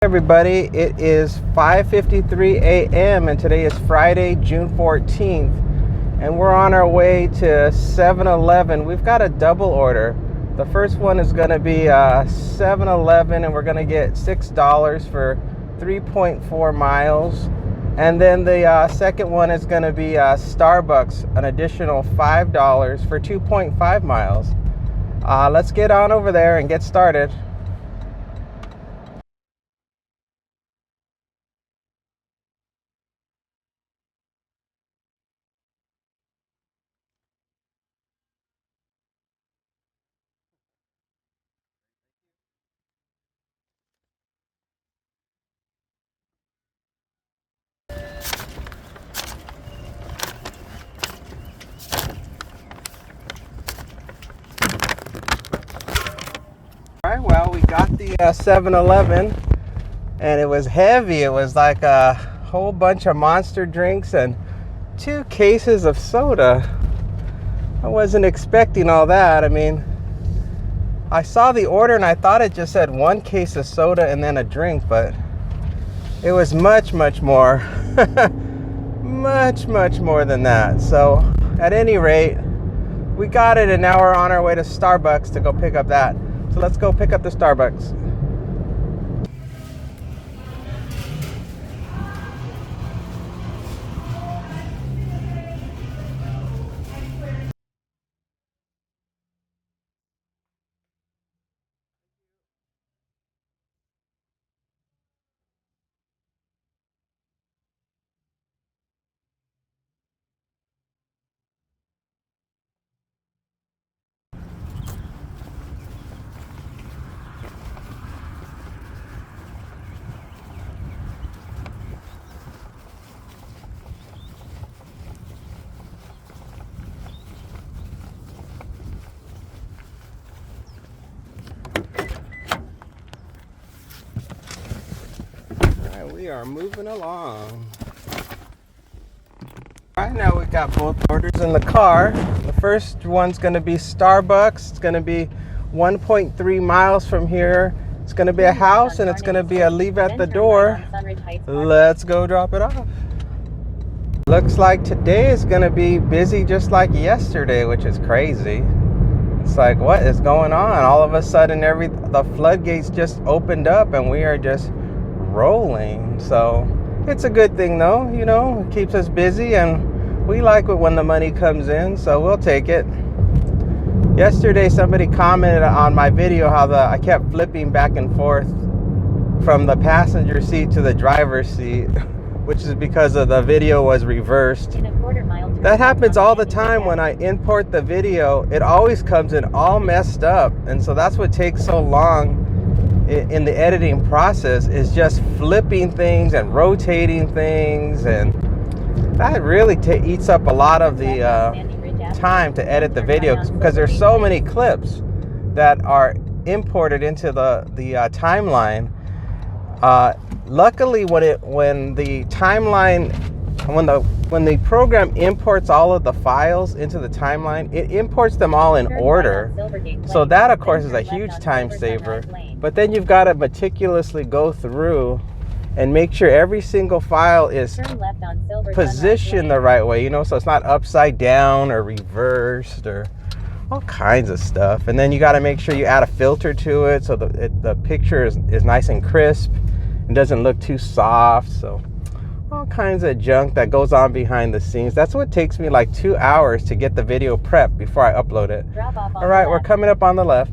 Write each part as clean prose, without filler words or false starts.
Everybody, it is 5:53 a.m. and today is Friday, June 14th, and we're on our way to 7-Eleven. We've got a double order. The first one is going to be 7-Eleven, and we're going to get $6 for 3.4 miles. And then the second one is going to be Starbucks, an additional $5 for 2.5 miles. Let's get on over there and get started. All right, well, we got the 7-Eleven, and it was heavy. It was like a whole bunch of Monster drinks and 2 cases of soda. I wasn't expecting all that. I mean, I saw the order and I thought it just said 1 case of soda and then a drink, but it was much more, much more than that. So at any rate, we got it, and now we're on our way to Starbucks to go pick up that. So let's go pick up the Starbucks. We are moving along. All right, now we got both orders in the car. The first one's going to be Starbucks. It's going to be 1.3 miles from here. It's going to be a house, and it's going to be a leave at the door. Let's go drop it off. Looks like today is going to be busy just like yesterday, which is crazy. It's like, what is going on? All of a sudden, the floodgates just opened up, and we are just rolling. So it's a good thing, though. You know, it keeps us busy, and we like it when the money comes in, so we'll take it. Yesterday somebody commented on my video how I kept flipping back and forth from the passenger seat to the driver's seat, which is because of the video was reversed. That happens all the time when I import the video. It always comes in all messed up, and so that's what takes so long in the editing process, is just flipping things and rotating things, and that really eats up a lot of the time to edit the video, because there's so many clips that are imported into the timeline. Luckily, when the program imports all of the files into the timeline, it imports them all in order. So that, of course, is a huge time saver. But then you've got to meticulously go through and make sure every single file is positioned the right way, you know, so it's not upside down or reversed or all kinds of stuff. And then you got to make sure you add a filter to it so the picture is nice and crisp and doesn't look too soft. So all kinds of junk that goes on behind the scenes. That's what takes me like 2 hours to get the video prepped before I upload it. All right, we're coming up on the left.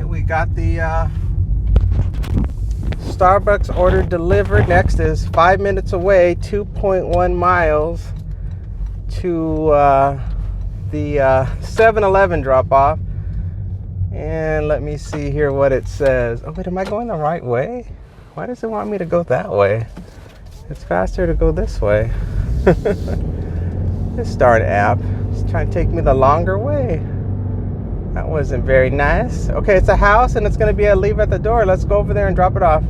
We got the Starbucks order delivered. Next is 5 minutes away, 2.1 miles to the 7-Eleven drop off. And let me see here what it says. Oh wait, am I going the right way? Why does it want me to go that way? It's faster to go this way. This darn app is trying to take me the longer way. That wasn't very nice. Okay, it's a house and it's going to be a leave at the door. Let's go over there and drop it off.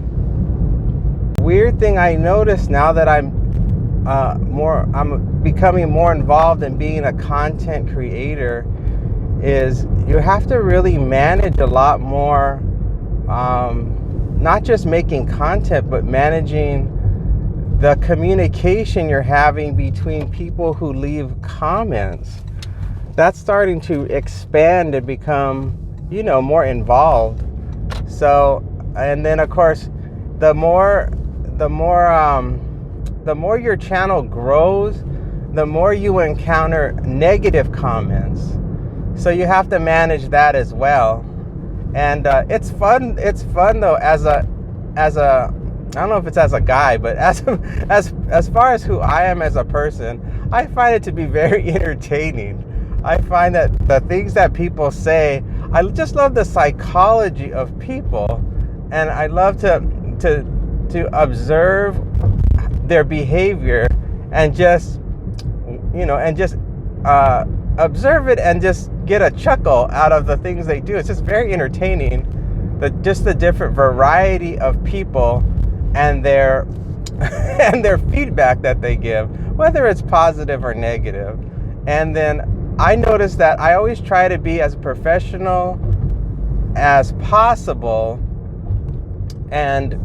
Weird thing I noticed now that I'm becoming more involved in being a content creator is you have to really manage a lot more, not just making content, but managing the communication you're having between people who leave comments. That's starting to expand and become, more involved. So, and then of course, the more your channel grows, the more you encounter negative comments. So you have to manage that as well. And it's fun though, as a I don't know if it's as a guy, but as far as who I am as a person, I find it to be very entertaining. I find that the things that people say, I just love the psychology of people, and I love to observe their behavior and just observe it and just get a chuckle out of the things they do. It's just very entertaining, just the different variety of people and their and their feedback that they give, whether it's positive or negative. And then I notice that I always try to be as professional as possible and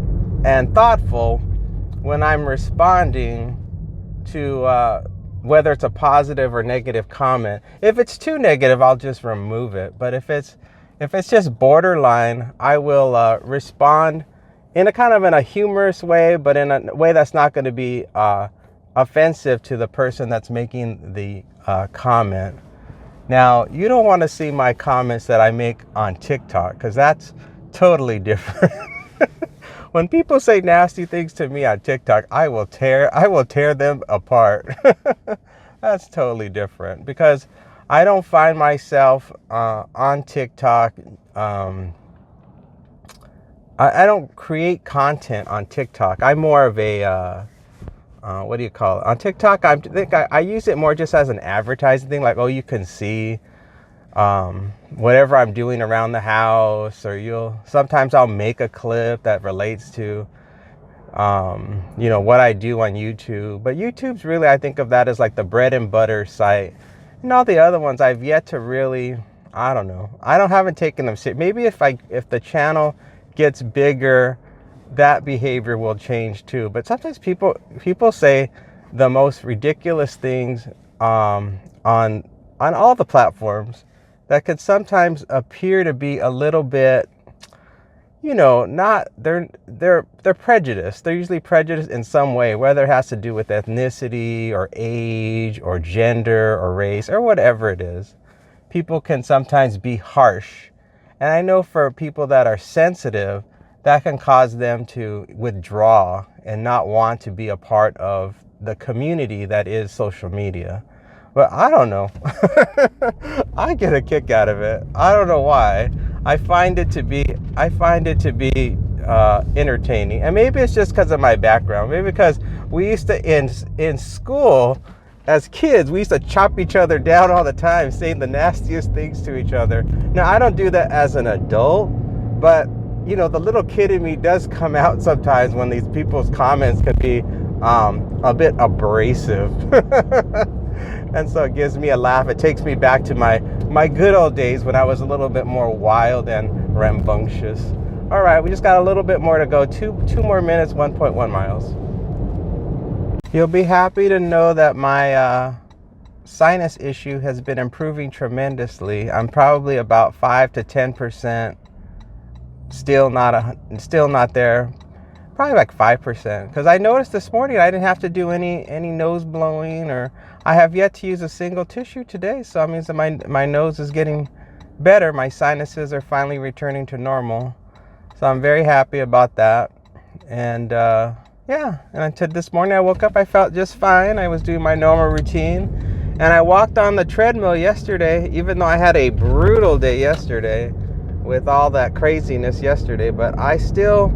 thoughtful when I'm responding to whether it's a positive or negative comment. If it's too negative, I'll just remove it. But if it's just borderline, I will respond in a humorous way, but in a way that's not going to be offensive to the person that's making the comment. Now, you don't want to see my comments that I make on TikTok, because that's totally different. When people say nasty things to me on TikTok, I will tear them apart. That's totally different, because I don't find myself on TikTok. I don't create content on TikTok. I'm more of a what do you call it? On TikTok, I use it more just as an advertising thing. Like, oh, you can see whatever I'm doing around the house, or sometimes I'll make a clip that relates to what I do on YouTube. But YouTube's really, I think of that as like the bread and butter site. And all the other ones I've yet to really, I don't know. Haven't taken them seriously. Maybe if the channel gets bigger, that behavior will change too. But sometimes people say the most ridiculous things on all the platforms that could sometimes appear to be a little bit, they're prejudiced. They're usually prejudiced in some way, whether it has to do with ethnicity or age or gender or race or whatever it is. People can sometimes be harsh. And I know for people that are sensitive, that can cause them to withdraw and not want to be a part of the community that is social media. But I don't know. I get a kick out of it. I don't know why. I find it to be entertaining. And maybe it's just because of my background. Maybe because we used to, in school, as kids, we used to chop each other down all the time, saying the nastiest things to each other. Now, I don't do that as an adult, but the little kid in me does come out sometimes when these people's comments can be a bit abrasive. And so it gives me a laugh. It takes me back to my good old days when I was a little bit more wild and rambunctious. All right, we just got a little bit more to go. Two more minutes, 1.1 miles. You'll be happy to know that my sinus issue has been improving tremendously. I'm probably about 5 to 10%. Still not there. Probably like 5%. Because I noticed this morning I didn't have to do any nose blowing, or I have yet to use a single tissue today. So that means that my nose is getting better. My sinuses are finally returning to normal. So I'm very happy about that. And and until this morning I woke up, I felt just fine. I was doing my normal routine. And I walked on the treadmill yesterday, even though I had a brutal day yesterday with all that craziness yesterday, but I still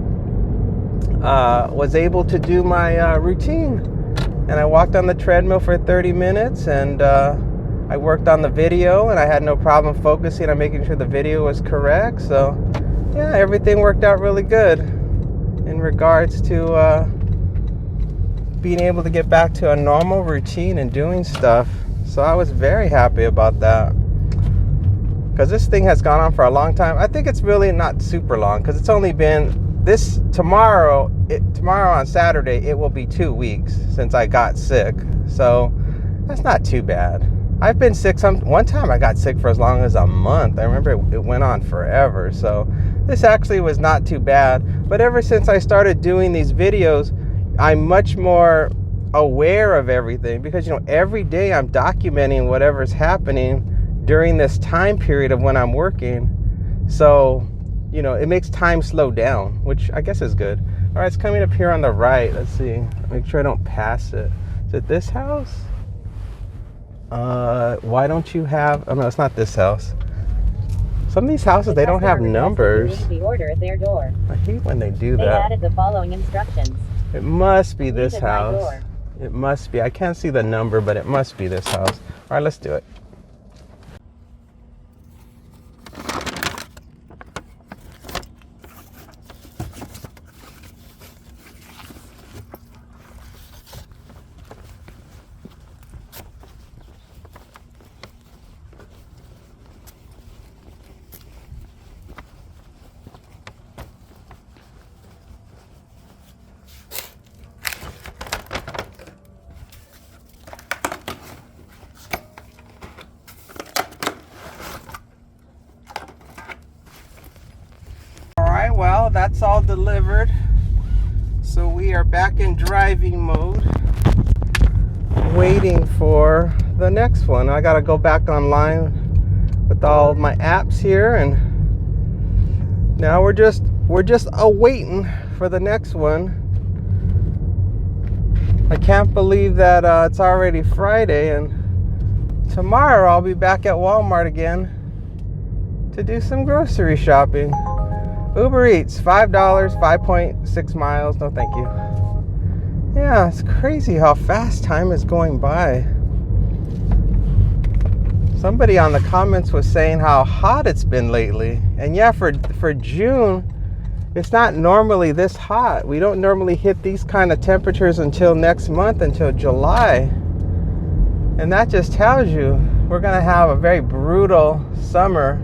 was able to do my routine. And I walked on the treadmill for 30 minutes, and I worked on the video and I had no problem focusing on making sure the video was correct. So yeah, everything worked out really good in regards to being able to get back to a normal routine and doing stuff. So I was very happy about that, because this thing has gone on for a long time. I think it's really not super long, because it's only been tomorrow on Saturday, it will be 2 weeks since I got sick. So that's not too bad. I've been sick one time I got sick for as long as a month. I remember it went on forever. So this actually was not too bad. But ever since I started doing these videos, I'm much more aware of everything, because every day I'm documenting whatever's happening during this time period of when I'm working. So it makes time slow down, which I guess is good. All right, it's coming up here on the right. Let's see, make sure I don't pass it. Is it this house? Why don't you have, oh no, it's not this house. Some of these houses, they don't have numbers. The order at their door. I hate when they do that. They added the following instructions. It must be this house. It must be. I can't see the number, but it must be this house. All right, let's do it. Well, that's all delivered. So we are back in driving mode, waiting for the next one. I gotta go back online with all of my apps here, and now we're just awaiting for the next one. I can't believe that it's already Friday, and tomorrow I'll be back at Walmart again to do some grocery shopping. UberEats, $5, 5.6 miles. No, thank you. Yeah, it's crazy how fast time is going by. Somebody on the comments was saying how hot it's been lately. And yeah, for June, it's not normally this hot. We don't normally hit these kind of temperatures until next month, until July. And that just tells you we're going to have a very brutal summer.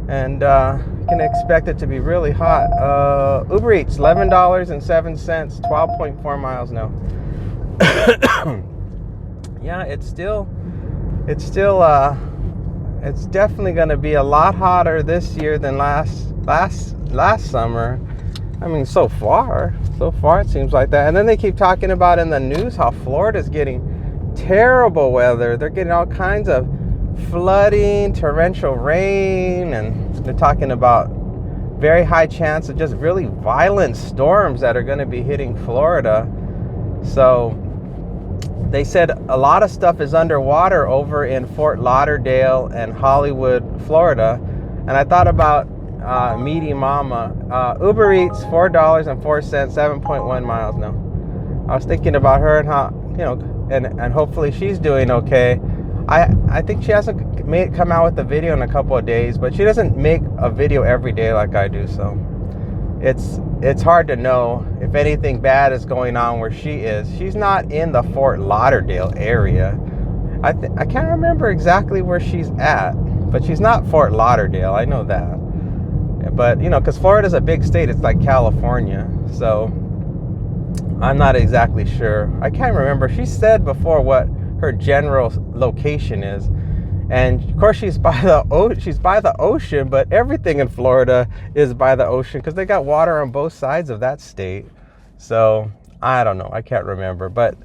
And can expect it to be really hot. UberEats, $11.07, 12.4 miles now. Yeah, it's definitely going to be a lot hotter this year than last summer. I mean, so far it seems like that. And then they keep talking about in the news how Florida's getting terrible weather. They're getting all kinds of flooding, torrential rain, and they're talking about very high chance of just really violent storms that are going to be hitting Florida. So they said a lot of stuff is underwater over in Fort Lauderdale and Hollywood, Florida. And I thought about Meaty Mama. UberEats, $4.04, 7.1 miles now. I was thinking about her and how, and hopefully she's doing okay. I think she hasn't come out with a video in a couple of days, but she doesn't make a video every day like I do, so it's hard to know if anything bad is going on where she is. She's not in the Fort Lauderdale area. I can't remember exactly where she's at, but she's not Fort Lauderdale, I know that. But because Florida's a big state, it's like California, so I'm not exactly sure. I can't remember. She said before what her general location is, and of course she's by the ocean, but everything in Florida is by the ocean because they got water on both sides of that state. So I don't know, I can't remember, but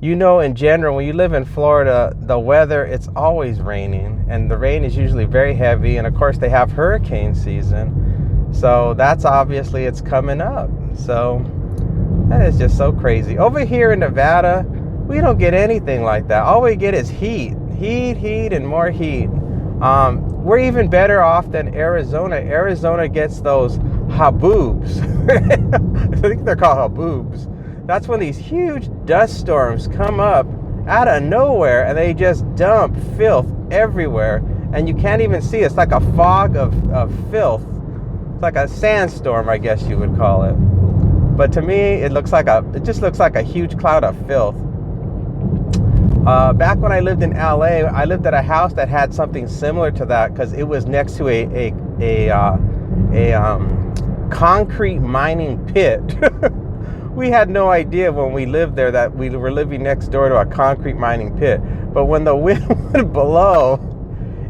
in general, when you live in Florida, the weather, it's always raining, and the rain is usually very heavy, and of course they have hurricane season, so that's obviously it's coming up. So that is just so crazy. Over here in Nevada, we don't get anything like that. All we get is heat, and more heat. We're even better off than Arizona. Arizona gets those haboobs. I think they're called haboobs. That's when these huge dust storms come up out of nowhere, and they just dump filth everywhere, and you can't even see. It's like a fog of filth. It's like a sandstorm, I guess you would call it. But to me, it just looks like a huge cloud of filth. Back when I lived in LA, I lived at a house that had something similar to that, because it was next to a concrete mining pit. We had no idea when we lived there that we were living next door to a concrete mining pit. But when the wind would blow,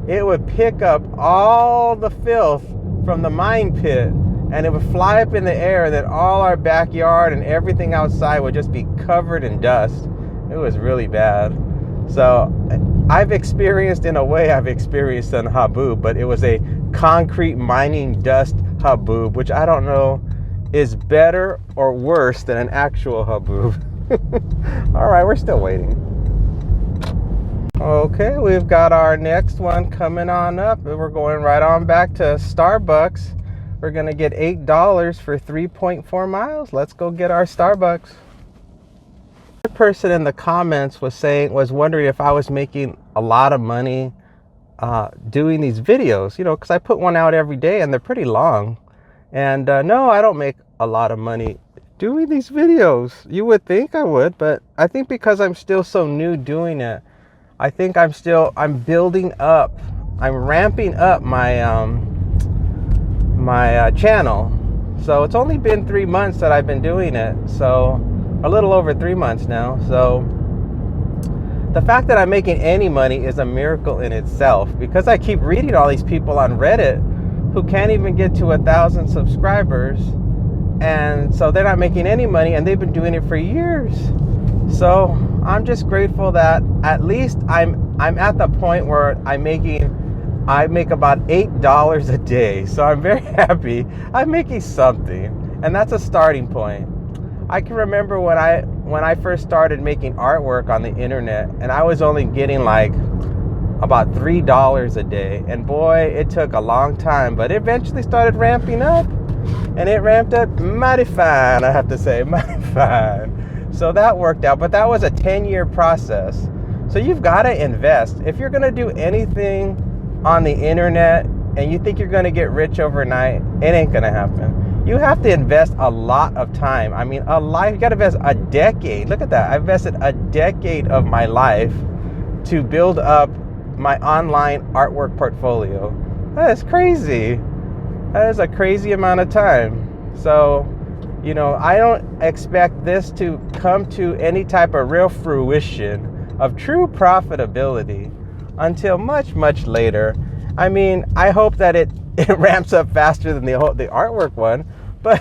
it would pick up all the filth from the mine pit, and it would fly up in the air, and then all our backyard and everything outside would just be covered in dust. It was really bad. So I've experienced in an haboob, but it was a concrete mining dust haboob, which I don't know is better or worse than an actual haboob. All right, we're still waiting. Okay, we've got our next one coming on up. We're going right on back to Starbucks. We're gonna get $8 for 3.4 miles. Let's go get our Starbucks. The person in the comments was wondering if I was making a lot of money doing these videos, because I put one out every day and they're pretty long. And no, I don't make a lot of money doing these videos. You would think I would, but I think because I'm still so new doing it, I think I'm building up, I'm ramping up my my channel. So it's only been 3 months that I've been doing it, so a little over 3 months now. So the fact that I'm making any money is a miracle in itself, because I keep reading all these people on Reddit who can't even get to 1,000 subscribers, and so they're not making any money, and they've been doing it for years. So I'm just grateful that at least I'm at the point where I make about $8 a day. So I'm very happy I'm making something, and that's a starting point. I can remember when I first started making artwork on the internet, and I was only getting like about $3 a day, and boy, it took a long time, but it eventually started ramping up, and it ramped up mighty fine, I have to say, mighty fine. So that worked out, but that was a 10-year process. So you've got to invest. If you're going to do anything on the internet and you think you're going to get rich overnight, it ain't going to happen. You have to invest a lot of time. I mean, you got to invest a decade. Look at that. I invested a decade of my life to build up my online artwork portfolio. That is crazy. That is a crazy amount of time. So, I don't expect this to come to any type of real fruition of true profitability until much, much later. I mean, I hope that it ramps up faster than the artwork one, but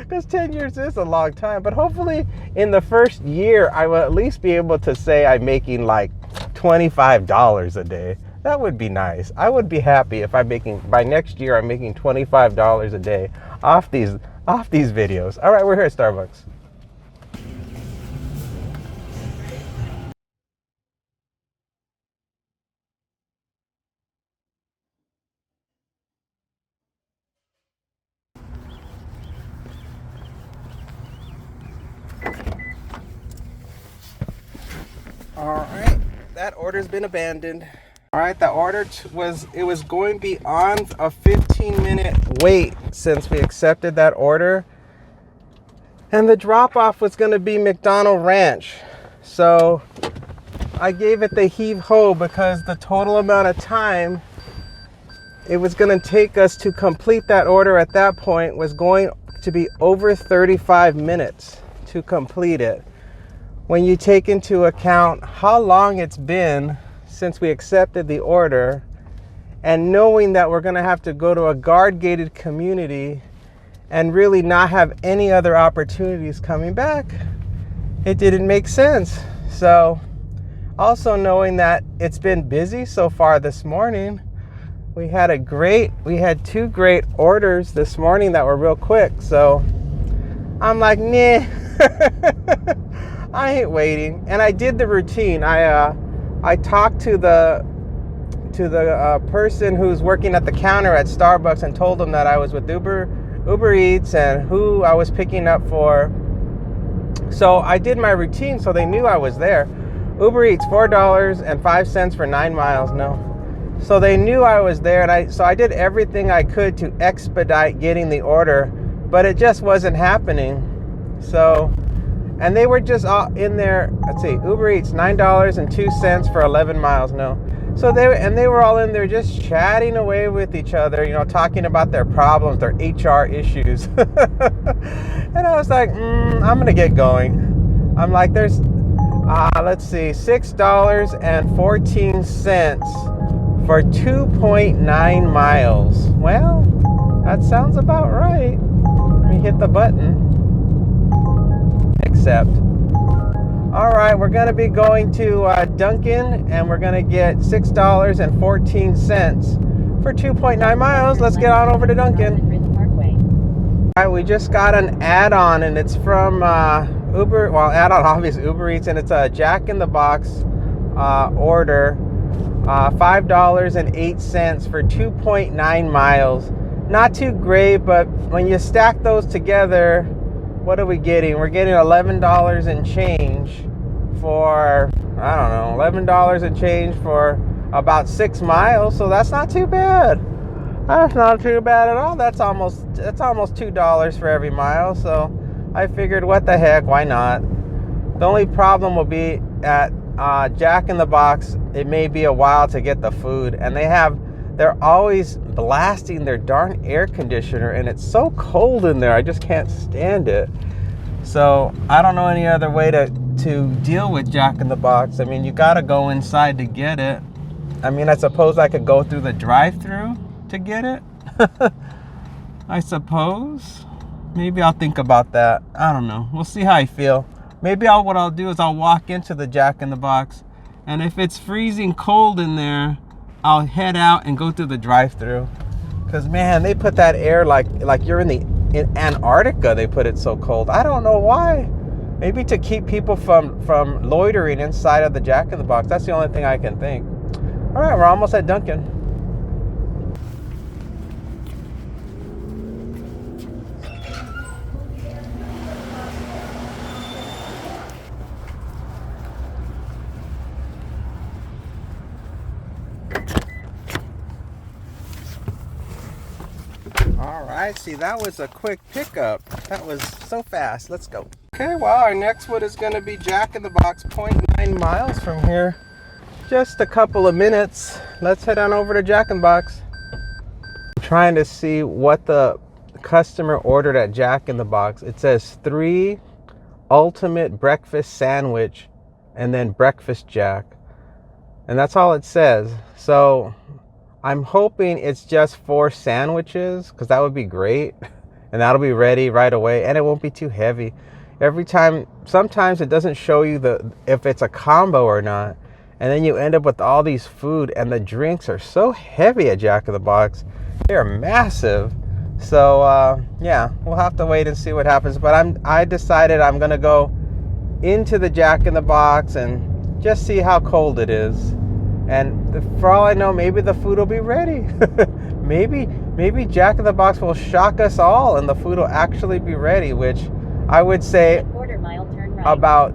because 10 years is a long time. But hopefully in the first year, I will at least be able to say I'm making like $25 a day. That would be nice. I would be happy if by next year, I'm making $25 a day off these videos. All right, we're here at Starbucks. All right, that order's been abandoned. All right, the order was going to be on a 15-minute wait since we accepted that order. And the drop-off was going to be McDonald Ranch. So I gave it the heave-ho because the total amount of time it was going to take us to complete that order at that point was going to be over 35 minutes to complete it. When you take into account how long it's been since we accepted the order, and knowing that we're going to have to go to a guard-gated community and really not have any other opportunities coming back, it didn't make sense. So also knowing that it's been busy so far this morning, we had two great orders this morning that were real quick. So I'm like, nah, I ain't waiting. And I did the routine. I talked to the person who's working at the counter at Starbucks and told them that I was with UberEats and who I was picking up for. So I did my routine so they knew I was there. Uber Eats, $4.05 for 9 miles. No. So they knew I was there, and so I did everything I could to expedite getting the order, but it just wasn't happening. So, and they were just all in there. Let's see, Uber Eats, $9.02 for 11 miles. No. So they were all in there just chatting away with each other, you know, talking about their problems, their HR issues. And I was like, I'm gonna get going. I'm like, there's, let's see, $6.14 for 2.9 miles. Well, that sounds about right. Let me hit the button. Accept. All right, we're going to be going to Dunkin', and we're going to get $6.14 for 2.9 miles. Let's get on over to Dunkin'. All right, we just got an add-on, and it's from add-on obviously Uber Eats, and it's a Jack in the Box order, $5.08 for 2.9 miles. Not too great, but when you stack those together, what are we getting? We're getting $11 and change for, I don't know, $11 and change for about 6 miles. So that's not too bad. That's not too bad at all. That's almost $2 for every mile. So I figured, what the heck, why not? The only problem will be at Jack in the Box, it may be a while to get the food, and they're always blasting their darn air conditioner, and it's so cold in there. I just can't stand it. So I don't know any other way to deal with Jack in the Box. I mean, you gotta go inside to get it. I mean, I suppose I could go through the drive-through to get it. I suppose. Maybe I'll think about that. I don't know. We'll see how I feel. Maybe what I'll do is I'll walk into the Jack in the Box, and if it's freezing cold in there, I'll head out and go through the drive-thru. Because, man, they put that air like you're in Antarctica. They put it so cold. I don't know why. Maybe to keep people from loitering inside of the Jack in the Box. That's the only thing I can think. All right, we're almost at Dunkin'. All right, see, that was a quick pickup. That was so fast. Let's go. Okay, well, our next one is going to be Jack in the Box, 0.9 miles from here. Just a couple of minutes. Let's head on over to Jack in the Box. I'm trying to see what the customer ordered at Jack in the Box. It says 3 ultimate breakfast sandwich and then breakfast Jack. And that's all it says. So I'm hoping it's just 4 sandwiches, because that would be great, and that'll be ready right away, and it won't be too heavy. Sometimes it doesn't show you if it's a combo or not, and then you end up with all these food, and the drinks are so heavy at Jack in the Box. They're massive. So yeah, we'll have to wait and see what happens. But I decided I'm gonna go into the Jack in the Box and just see how cold it is. And for all I know, maybe the food will be ready. maybe Jack in the Box will shock us all and the food will actually be ready, which I would say quarter-mile turn right. About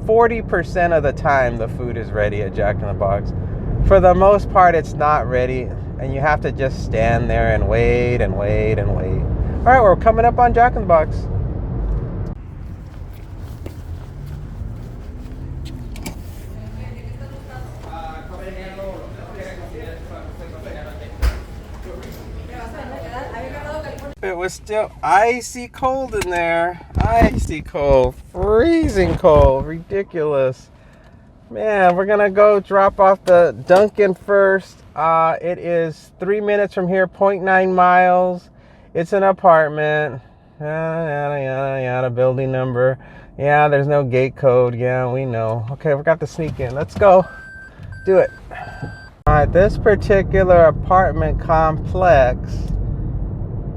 40% of the time the food is ready at Jack in the Box. For the most part, it's not ready, and you have to just stand there and wait and wait and wait. All right, we're coming up on Jack in the Box. It was still icy cold in there. Icy cold. Freezing cold. Ridiculous. Man, we're going to go drop off the Dunkin' first. It is 3 minutes from here, 0.9 miles. It's an apartment. Yada, building number. Yeah, there's no gate code. Yeah, we know. Okay, we got to sneak in. Let's go. Do it. All right, this particular apartment complex,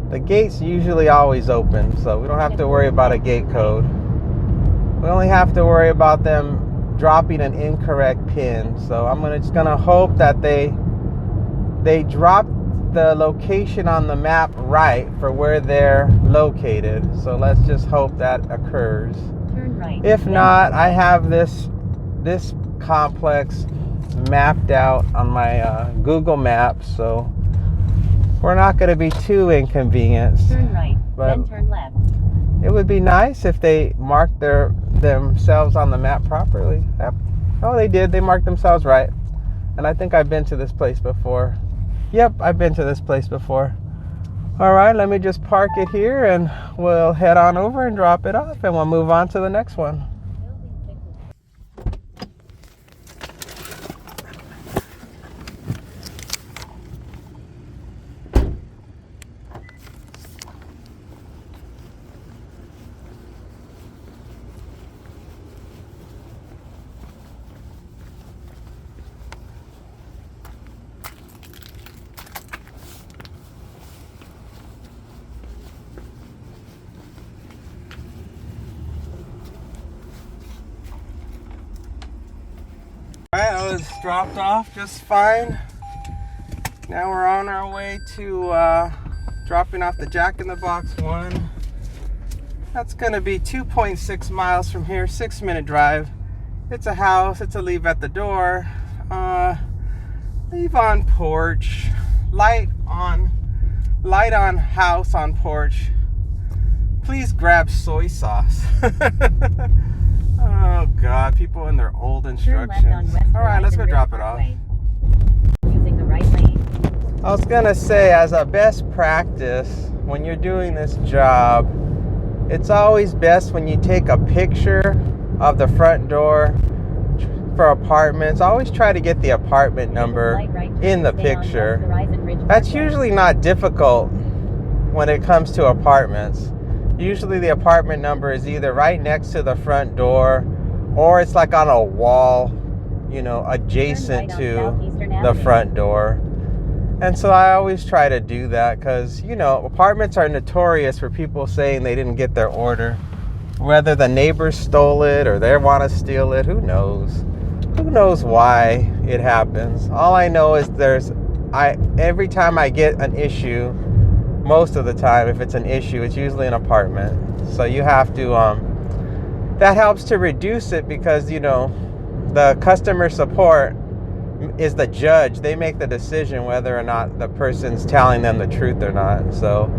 the gate's usually always open, so we don't have to worry about a gate code. We only have to worry about them dropping an incorrect pin. So I'm just gonna hope that they drop the location on the map right for where they're located. So let's just hope that occurs. Turn right. If not, I have this complex mapped out on my Google Maps, so we're not going to be too inconvenienced. Turn right, But then turn left. it would be nice if they marked themselves on the map properly. Yep. Oh, they did. They marked themselves right. And I think I've been to this place before. Yep, I've been to this place before. All right, let me just park it here and we'll head on over and drop it off and we'll move on to the next one. Alright, I was dropped off just fine. Now we're on our way to dropping off the Jack in the Box one. That's gonna be 2.6 miles from here, 6-minute drive. It's a house, it's a leave at the door. Leave on porch, light on house on porch. Please grab soy sauce. Oh God, people in their old instructions. All right, let's go drop it off. Using the right lane. I was gonna say, as a best practice, when you're doing this job, it's always best when you take a picture of the front door for apartments. Always try to get the apartment number in the picture. That's usually not difficult when it comes to apartments. Usually the apartment number is either right next to the front door or it's like on a wall, you know, adjacent to the front door. And so I always try to do that because, you know, apartments are notorious for people saying they didn't get their order. Whether the neighbors stole it or they want to steal it, who knows? Who knows why it happens? All I know is every time I get an issue, most of the time, if it's an issue, it's usually an apartment. So you have to, that helps to reduce it because, you know, the customer support is the judge. They make the decision whether or not the person's telling them the truth or not. So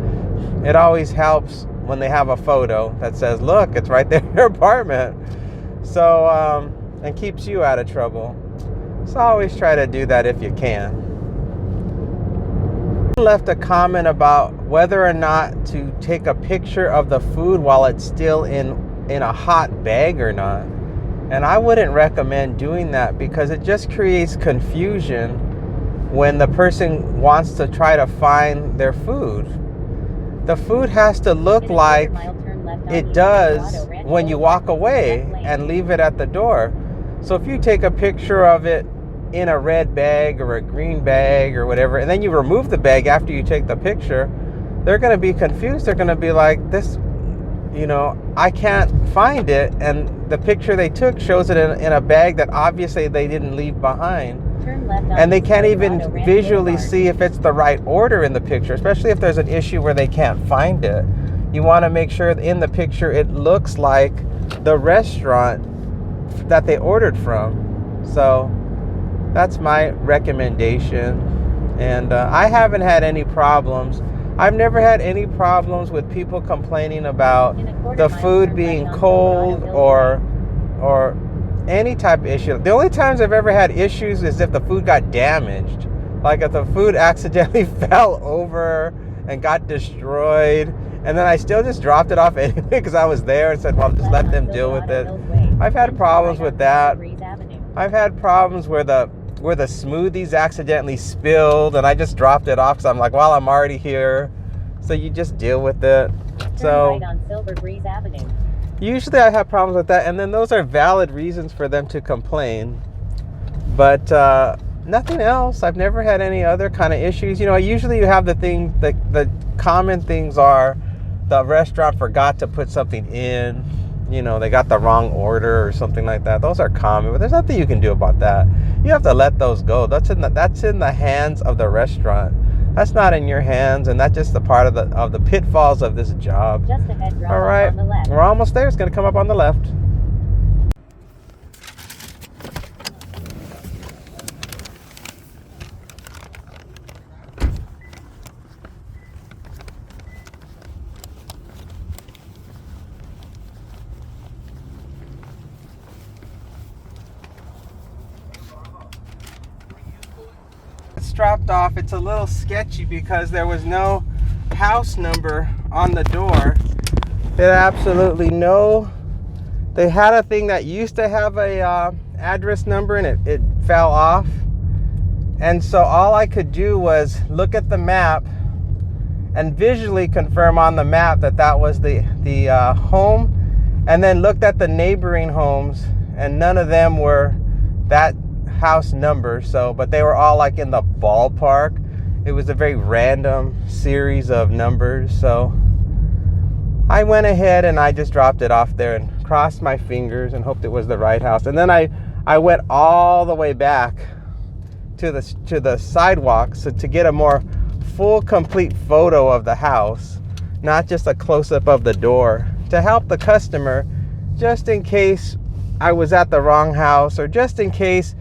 it always helps when they have a photo that says, look, it's right there in your apartment. So, and keeps you out of trouble. So always try to do that if you can. Left a comment about whether or not to take a picture of the food while it's still in a hot bag or not. And I wouldn't recommend doing that because it just creates confusion when the person wants to try to find their food. The food has to look like it does when you walk away and leave it at the door. So if you take a picture of it in a red bag or a green bag or whatever, and then you remove the bag after you take the picture, they're going to be confused. They're going to be like, this, you know, I can't find it, and the picture they took shows it in a bag that obviously they didn't leave behind. Turn left on And they can't even Colorado visually Boulevard. see if it's the right order in the picture, especially if there's an issue where they can't find it. You want to make sure in the picture it looks like the restaurant that they ordered from. So that's my recommendation. And I haven't had any problems. I've never had any problems with people complaining about the food being cold or any type of issue. The only times I've ever had issues is if the food got damaged. Like if the food accidentally fell over and got destroyed, and then I still just dropped it off anyway because I was there and said, well, just let them deal with it. I've had problems with that. I've had problems where the smoothies accidentally spilled and I just dropped it off because I'm like, well, I'm already here. So you just deal with it. So right on Silver Breeze Avenue. Usually I have problems with that, and then those are valid reasons for them to complain. But nothing else. I've never had any other kind of issues. You know, usually you have the common things are the restaurant forgot to put something in. You know, they got the wrong order or something like that. Those are common, but there's nothing you can do about that. You have to let those go. That's in the hands of the restaurant. That's not in your hands, and that's just the part of the pitfalls of this job. Just ahead, drop All right, on the left. we're almost there. It's going to come up on the left. dropped off, it's a little sketchy because there was no house number on the door. There absolutely no. They had a thing that used to have a address number and it fell off. And so all I could do was look at the map and visually confirm on the map that that was the home, and then looked at the neighboring homes, and none of them were that house number. So, but they were all like in the ballpark. It was a very random series of numbers. So I went ahead and I just dropped it off there and crossed my fingers and hoped it was the right house. And then I went all the way back to the sidewalk so to get a more full, complete photo of the house, not just a close-up of the door, to help the customer, just in case I was at the wrong house, or just in case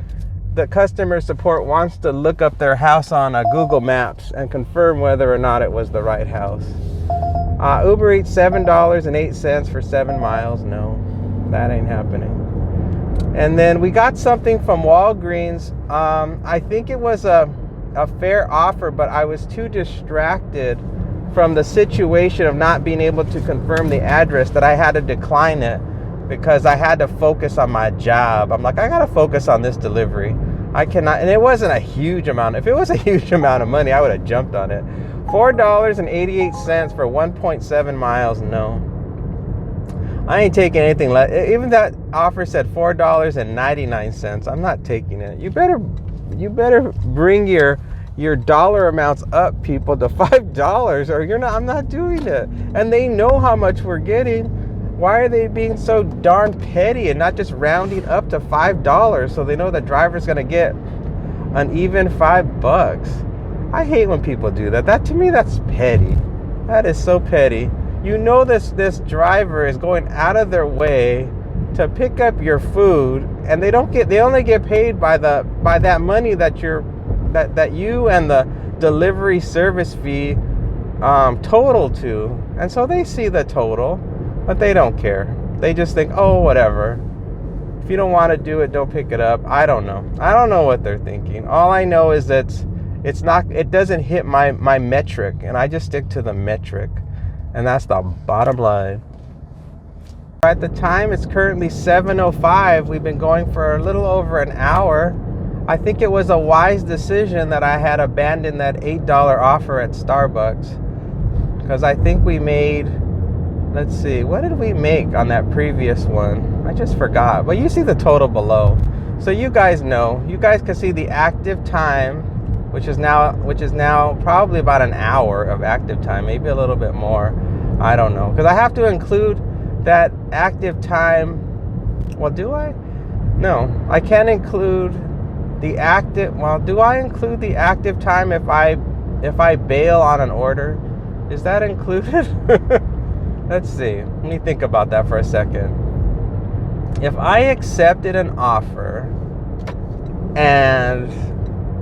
the customer support wants to look up their house on Google Maps and confirm whether or not it was the right house. UberEats $7.08 for 7 miles. No, that ain't happening. And then we got something from Walgreens. I think it was a fair offer, but I was too distracted from the situation of not being able to confirm the address that I had to decline it because I had to focus on my job. I'm like, I gotta focus on this delivery. I cannot, and it wasn't a huge amount. If it was a huge amount of money, I would have jumped on it. $4.88 for 1.7 miles. No, I ain't taking anything less. Even that offer said $4.99. I'm not taking it. You better bring your dollar amounts up, people, to $5, or you're not. I'm not doing it. And they know how much we're getting. Why are they being so darn petty and not just rounding up to $5 so they know the driver's gonna get an even $5? I hate when people do that. That, to me, that's petty. That is so petty. You know this driver is going out of their way to pick up your food, and they only get paid by that money that you and the delivery service fee total to. And so they see the total, but they don't care. They just think, oh, whatever. If you don't want to do it, don't pick it up. I don't know. I don't know what they're thinking. All I know is that it doesn't hit my metric, and I just stick to the metric. And that's the bottom line. At the time, it's currently 7:05. We've been going for a little over an hour. I think it was a wise decision that I had abandoned that $8 offer at Starbucks, because I think we made, let's see, what did we make on that previous one? I just forgot. But you see the total below. So you guys know. You guys can see the active time, which is now probably about an hour of active time, maybe a little bit more. I don't know, because I have to include that active time. Well, do I? No, I can't include the active. Well, do I include the active time if I bail on an order? Is that included? Let's see. Let me think about that for a second. If I accepted an offer and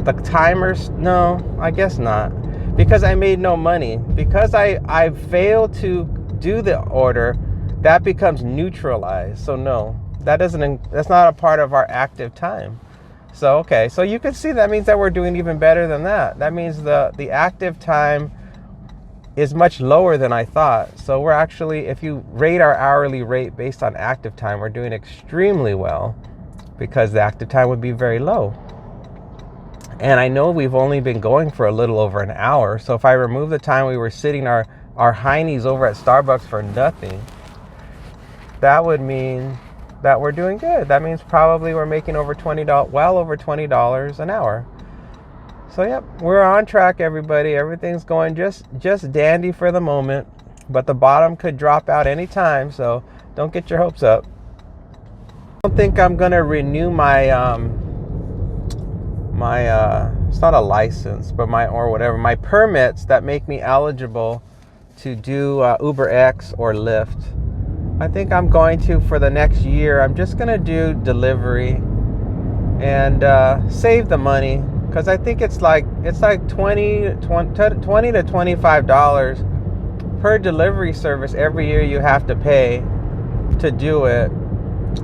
the timers, no, I guess not, because I made no money. Because I failed to do the order, that becomes neutralized. So no, that's not a part of our active time. So okay, so you can see that means that we're doing even better than that. That means the active time is much lower than I thought. So we're actually, if you rate our hourly rate based on active time, we're doing extremely well, because the active time would be very low. And I know we've only been going for a little over an hour. So if I remove the time we were sitting our heinies over at Starbucks for nothing, that would mean that we're doing good. That means probably we're making over $20, well over $20 an hour. So yep, we're on track, everybody. Everything's going just dandy for the moment, but the bottom could drop out anytime. So don't get your hopes up. I don't think I'm gonna renew my it's not a license, but my permits that make me eligible to do UberX or Lyft. I think I'm going to, for the next year, I'm just going to do delivery and save the money, because I think it's like $20 to $25 per delivery service every year you have to pay to do it.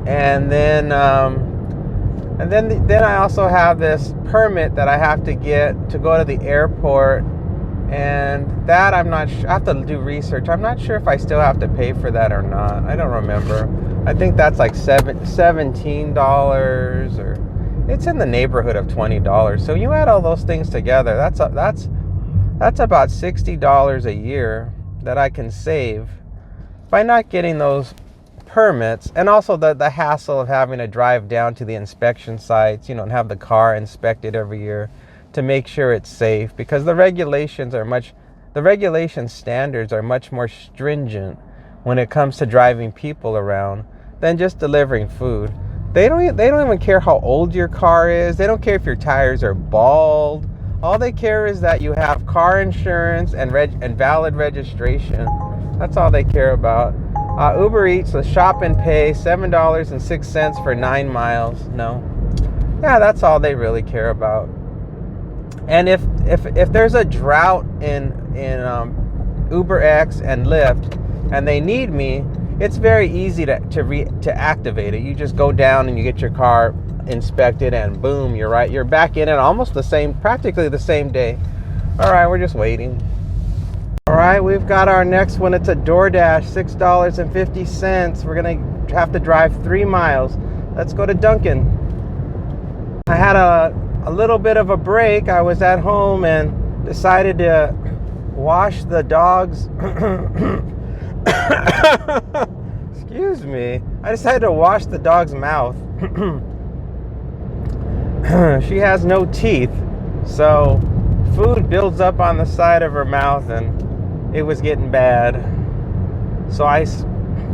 And then And then I also have this permit that I have to get to go to the airport. And that I'm not sure. I have to do research. I'm not sure if I still have to pay for that or not. I don't remember. I think that's like $17 or it's in the neighborhood of $20. So you add all those things together, that's about $60 a year that I can save by not getting those permits, and also the hassle of having to drive down to the inspection sites, and have the car inspected every year to make sure it's safe, because the regulation standards are much more stringent when it comes to driving people around than just delivering food. They don't even care how old your car is. They don't care if your tires are bald. All they care is that you have car insurance and valid registration. That's all they care about. UberEats, the shop and pay, $7.06 for 9 miles. No. Yeah, that's all they really care about. And if there's a drought in UberX and Lyft and they need me, it's very easy to activate it. You just go down and you get your car inspected and boom, you're back in it almost practically the same day. All right, we're just waiting. All right, we've got our next one. It's a Doordash, $6.50. We're gonna have to drive 3 miles. Let's go to Dunkin'. I had a little bit of a break. I was at home and decided to wash the dog's excuse me. I decided to wash the dog's mouth. She has no teeth, so food builds up on the side of her mouth and it was getting bad. So I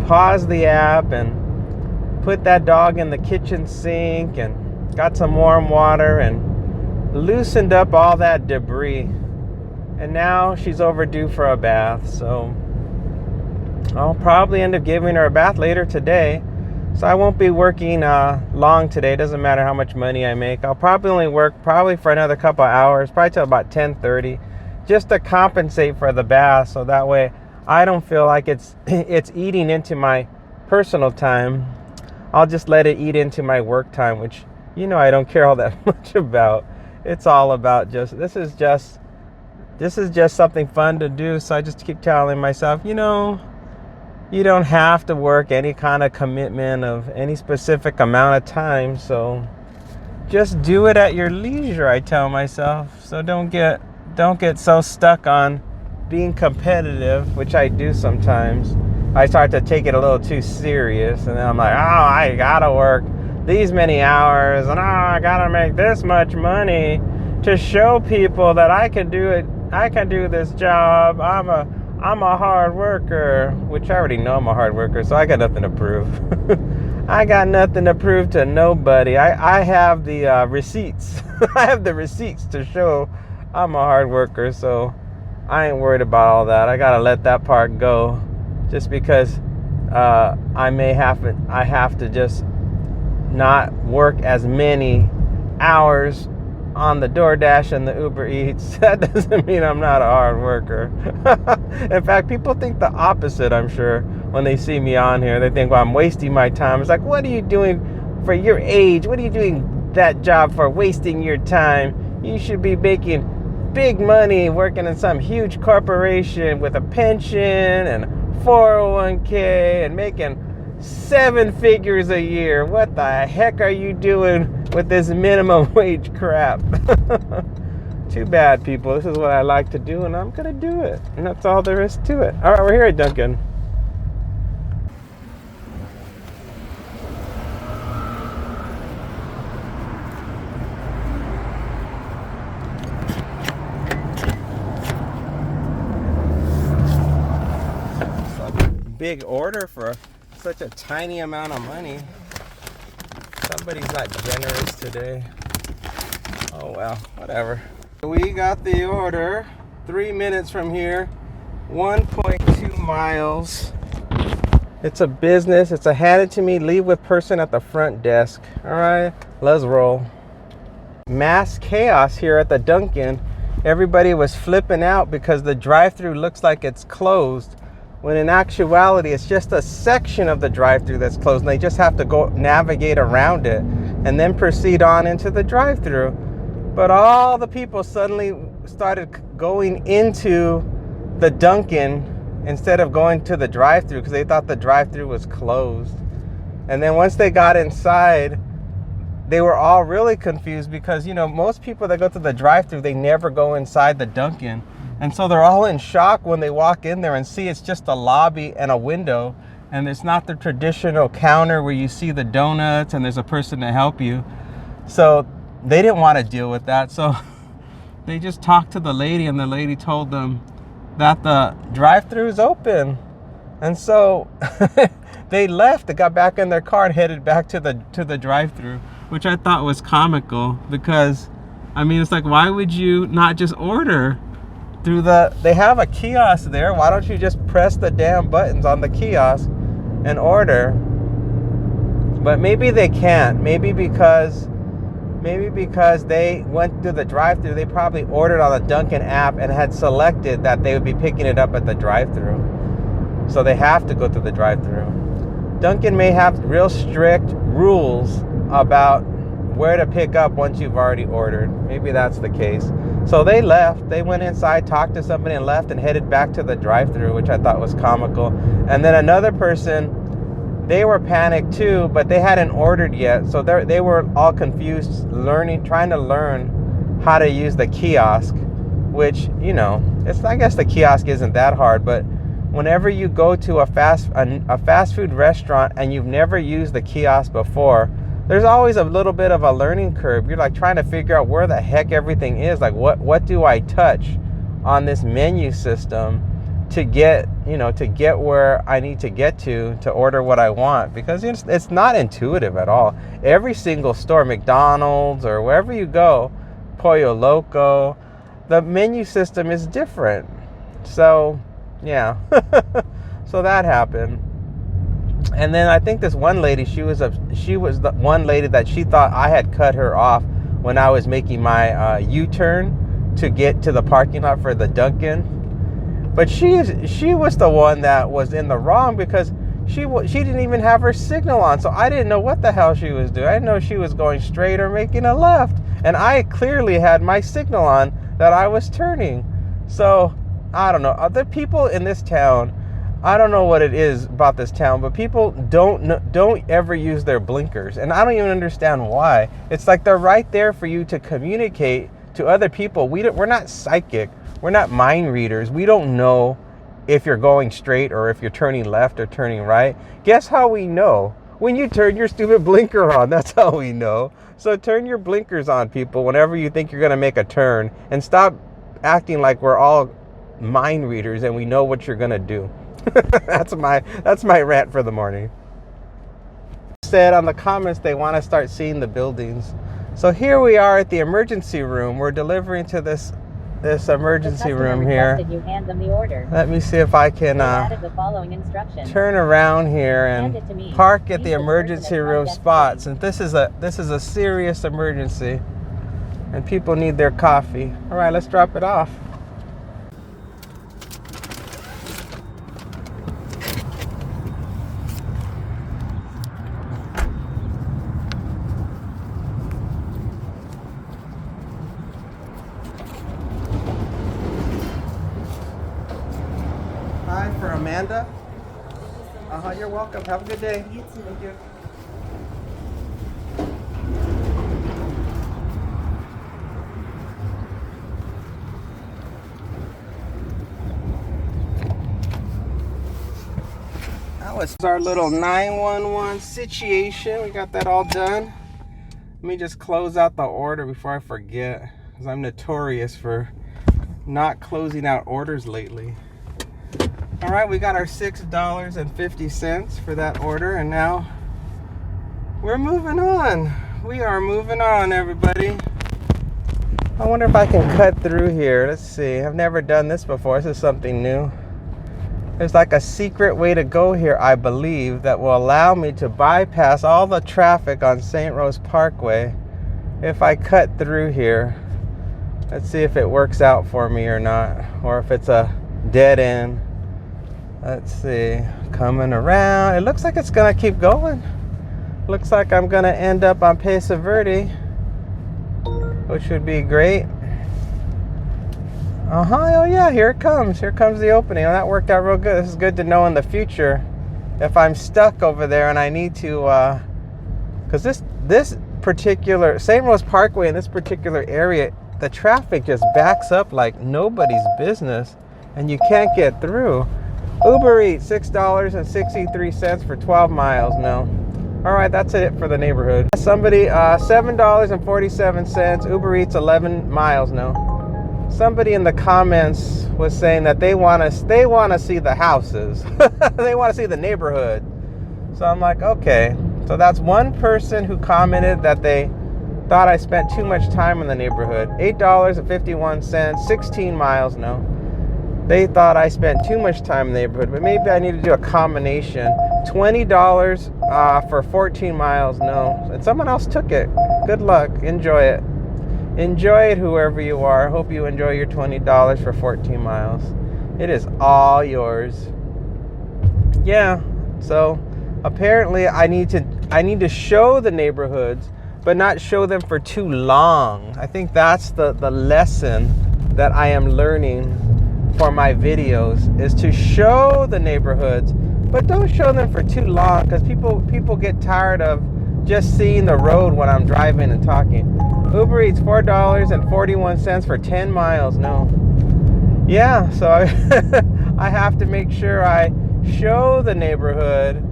paused the app and put that dog in the kitchen sink and got some warm water and loosened up all that debris. And now she's overdue for a bath, so I'll probably end up giving her a bath later today. So I won't be working long today. Doesn't matter how much money I make. I'll probably only work for another couple hours, probably till about 10:30, just to compensate for the bath, so that way I don't feel like it's eating into my personal time. I'll just let it eat into my work time, which I don't care all that much about. It's all about this is just something fun to do. So I just keep telling myself, you don't have to work any kind of commitment of any specific amount of time. So just do it at your leisure, I tell myself. So don't get so stuck on being competitive, which I do sometimes. I start to take it a little too serious, and then I'm like, I gotta work these many hours, and I gotta make this much money to show people that I can do it. I can do this job. I'm a hard worker, which I already know I'm a hard worker, so I got nothing to prove. I got nothing to prove to nobody. I have the receipts. I have the receipts to show I'm a hard worker, so I ain't worried about all that. I gotta let that part go, just because I have to just not work as many hours on the Doordash and the UberEats. That doesn't mean I'm not a hard worker. In fact, people think the opposite, I'm sure, when they see me on here. They think, well, I'm wasting my time. It's like, what are you doing for your age? What are you doing that job for, wasting your time? You should be making big money working in some huge corporation with a pension and 401k and making 7 figures a year. What the heck are you doing with this minimum wage crap? Too bad, people. This is what I like to do, and I'm gonna do it, and that's all there is to it. All right, we're here at Dunkin'. Big order for such a tiny amount of money. Somebody's not generous today. Oh well, whatever. We got the order. 3 minutes from here, 1.2 miles. It's a business. It's a hand it to me, leave with person at the front desk. All right, let's roll. Mass chaos here at the Dunkin'. Everybody was flipping out because the drive-thru looks like it's closed, when in actuality it's just a section of the drive-thru that's closed, and they just have to go navigate around it. and then proceed on into the drive-thru. But all the people suddenly started going into the Dunkin' instead of going to the drive-thru because they thought the drive-thru was closed. And then once they got inside, they were all really confused because, you know, most people that go to the drive-thru, they never go inside the Dunkin'. And so they're all in shock when they walk in there and see it's just a lobby and a window, and it's not the traditional counter where you see the donuts and there's a person to help you. So they didn't want to deal with that. So they just talked to the lady, and the lady told them that the drive-thru is open. And so they left. They got back in their car and headed back to the drive-thru, which I thought was comical because, I mean, it's like, why would you not just order through they have a kiosk there. Why don't you just press the damn buttons on the kiosk and order? But maybe they can't. Maybe because they went to the drive-thru, they probably ordered on the Dunkin' app and had selected that they would be picking it up at the drive-thru. So they have to go to the drive-thru. Dunkin' may have real strict rules about where to pick up once you've already ordered. Maybe that's the case. So they left. They went inside, talked to somebody, and left and headed back to the drive-thru, which I thought was comical. And then another person, they were panicked too, but they hadn't ordered yet. So they were all confused, trying to learn how to use the kiosk, which, you know, I guess the kiosk isn't that hard, but whenever you go to a fast food restaurant and you've never used the kiosk before, there's always a little bit of a learning curve. You're like trying to figure out where the heck everything is. Like, what do I touch on this menu system to get where I need to get to order what I want? Because it's not intuitive at all. Every single store, McDonald's or wherever you go, Pollo Loco, the menu system is different. So, yeah. So that happened. And then I think this one lady, she was the one lady that she thought I had cut her off when I was making my U-turn to get to the parking lot for the Dunkin'. But she was the one that was in the wrong because she didn't even have her signal on. So I didn't know what the hell she was doing. I didn't know if she was going straight or making a left. And I clearly had my signal on that I was turning. So I don't know. Other people in this town, I don't know what it is about this town, but people don't ever use their blinkers. And I don't even understand why. It's like they're right there for you to communicate to other people. We're not psychic. We're not mind readers. We don't know if you're going straight or if you're turning left or turning right. Guess how we know? When you turn your stupid blinker on. That's how we know. So turn your blinkers on, people, whenever you think you're going to make a turn, and stop acting like we're all mind readers and we know what you're going to do. That's my rant for the morning. Said on the comments they want to start seeing the buildings. So here we are at the emergency room. We're delivering to this emergency room here. You hand them the order. Let me see if I can the following instructions. turn around here and park at the emergency room spot, since this is a serious emergency and people need their coffee. All right, let's drop it off. Hi, for Amanda. You're welcome. Have a good day. You too. Thank you. That was our little 911 situation. We got that all done. Let me just close out the order before I forget, because I'm notorious for not closing out orders lately. All right, we got our $6.50 for that order, and now we're moving on. We are moving on, everybody. I wonder if I can cut through here. Let's see. I've never done this before. This is something new. There's like a secret way to go here, I believe, that will allow me to bypass all the traffic on St. Rose Parkway if I cut through here. Let's see if it works out for me or not, or if it's a dead end. Let's see, coming around. It looks like it's gonna keep going. Looks like I'm gonna end up on Mesa Verde, which would be great. Oh yeah, here it comes. Here comes the opening. Oh, that worked out real good. This is good to know in the future if I'm stuck over there and I need to, because this particular St. Rose Parkway in this particular area, the traffic just backs up like nobody's business, and you can't get through. UberEats, $6.63 for 12 miles. No. All right, that's it for the neighborhood. Somebody, $7.47. UberEats, 11 miles. No. Somebody in the comments was saying that they want to see the houses. They want to see the neighborhood. So I'm like, okay. So that's one person who commented that they thought I spent too much time in the neighborhood. $8.51, 16 miles. No. They thought I spent too much time in the neighborhood, but maybe I need to do a combination. $20 for 14 miles. No. And someone else took it. Good luck. Enjoy it. Enjoy it, whoever you are. Hope you enjoy your $20 for 14 miles. It is all yours. Yeah. So apparently I need to show the neighborhoods, but not show them for too long. I think that's the lesson that I am learning for my videos, is to show the neighborhoods, but don't show them for too long, because people get tired of just seeing the road when I'm driving and talking. UberEats, $4.41 for 10 miles. No. Yeah, so I have to make sure I show the neighborhood,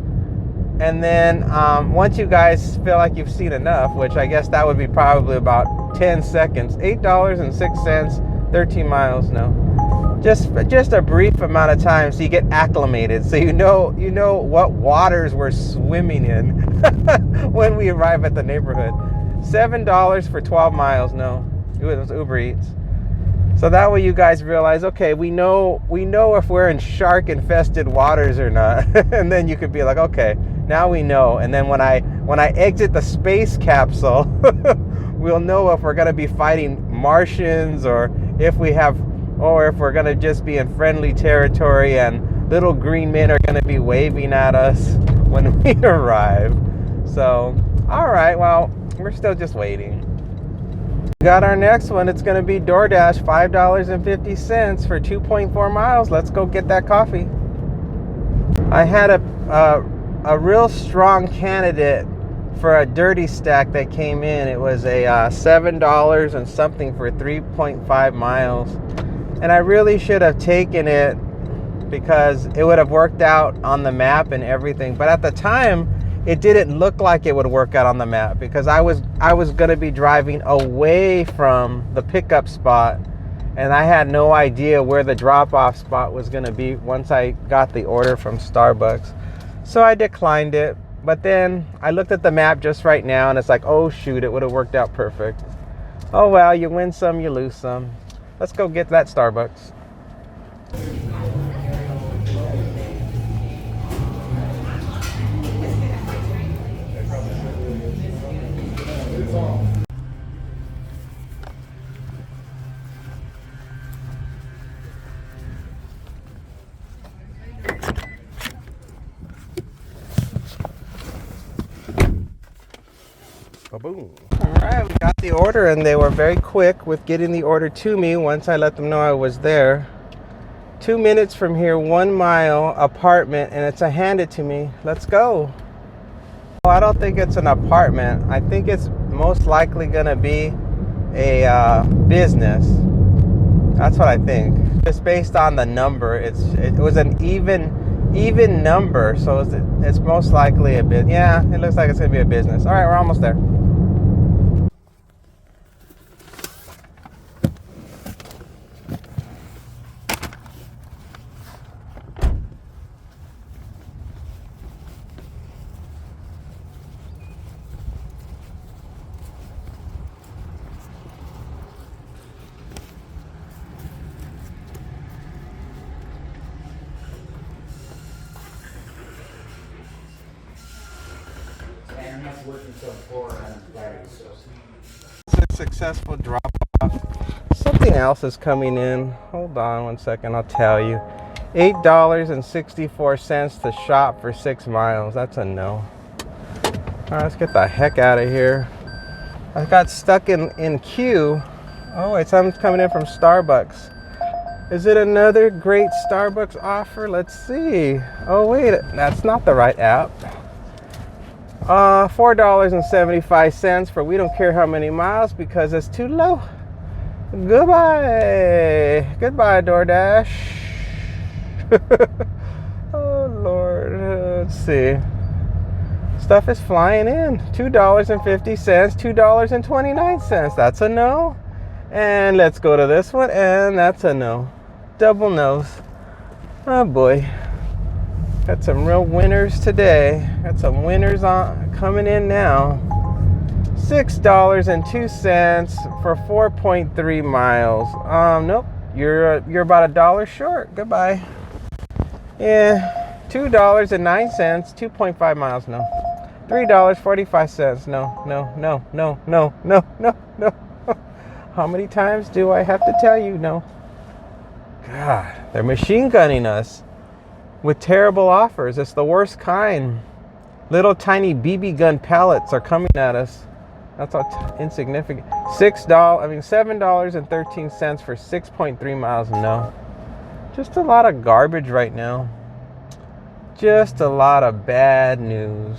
and then once you guys feel like you've seen enough, which I guess that would be probably about 10 seconds, $8.06, 13 miles. No. Just a brief amount of time so you get acclimated, so you know what waters we're swimming in when we arrive at the neighborhood. $7 for 12 miles. No, it was Uber Eats. So that way you guys realize, okay, we know if we're in shark infested waters or not. And then you could be like, okay, now we know. And then when I exit the space capsule, we'll know if we're going to be fighting Martians, or if we're going to just be in friendly territory and little green men are going to be waving at us when we arrive. So, all right, well, we're still just waiting. We got our next one. It's going to be Doordash, $5.50 for 2.4 miles. Let's go get that coffee. I had a real strong candidate for a dirty stack that came in. It was a $7 and something for 3.5 miles. And I really should have taken it, because it would have worked out on the map and everything. But at the time, it didn't look like it would work out on the map, because I was going to be driving away from the pickup spot, and I had no idea where the drop-off spot was going to be once I got the order from Starbucks. So I declined it. But then I looked at the map just right now, and it's like, oh shoot, it would have worked out perfect. Oh well, you win some, you lose some. Let's go get that Starbucks. Boom. All right, we got the order, and they were very quick with getting the order to me once I let them know I was there. 2 minutes from here, 1 mile, apartment, and it's a hand it to me. Let's go. Oh, I don't think it's an apartment. I think it's most likely gonna be a business. That's what I think. Just based on the number, it was an even number, so it's most likely a bit. Yeah, it looks like it's gonna be a business. All right, we're almost there. It's a successful drop off. Something else is coming in. Hold on 1 second, I'll tell you. $8.64 to shop for 6 miles. That's a no. All right, let's get the heck out of here. I got stuck in queue. Oh wait, something's coming in from Starbucks. Is it another great Starbucks offer? Let's see. Oh wait, that's not the right app. $4.75 for we don't care how many miles because it's too low. Goodbye. Goodbye, Doordash. Oh Lord, let's see. Stuff is flying in. $2.50, $2.29. That's a no. And let's go to this one, and that's a no. Double no's. Oh boy. Got some real winners today. Got some winners on coming in now. $6.02 for 4.3 miles. Nope. You're about $1 short. Goodbye. Yeah. $2.09, 2.5 miles. No. $3.45. No. No. How many times do I have to tell you no? God, they're machine gunning us with terrible offers. It's the worst kind. Little tiny BB gun pellets are coming at us. That's all insignificant. $7.13 for 6.3 miles. No. Just a lot of garbage right now. Just a lot of bad news.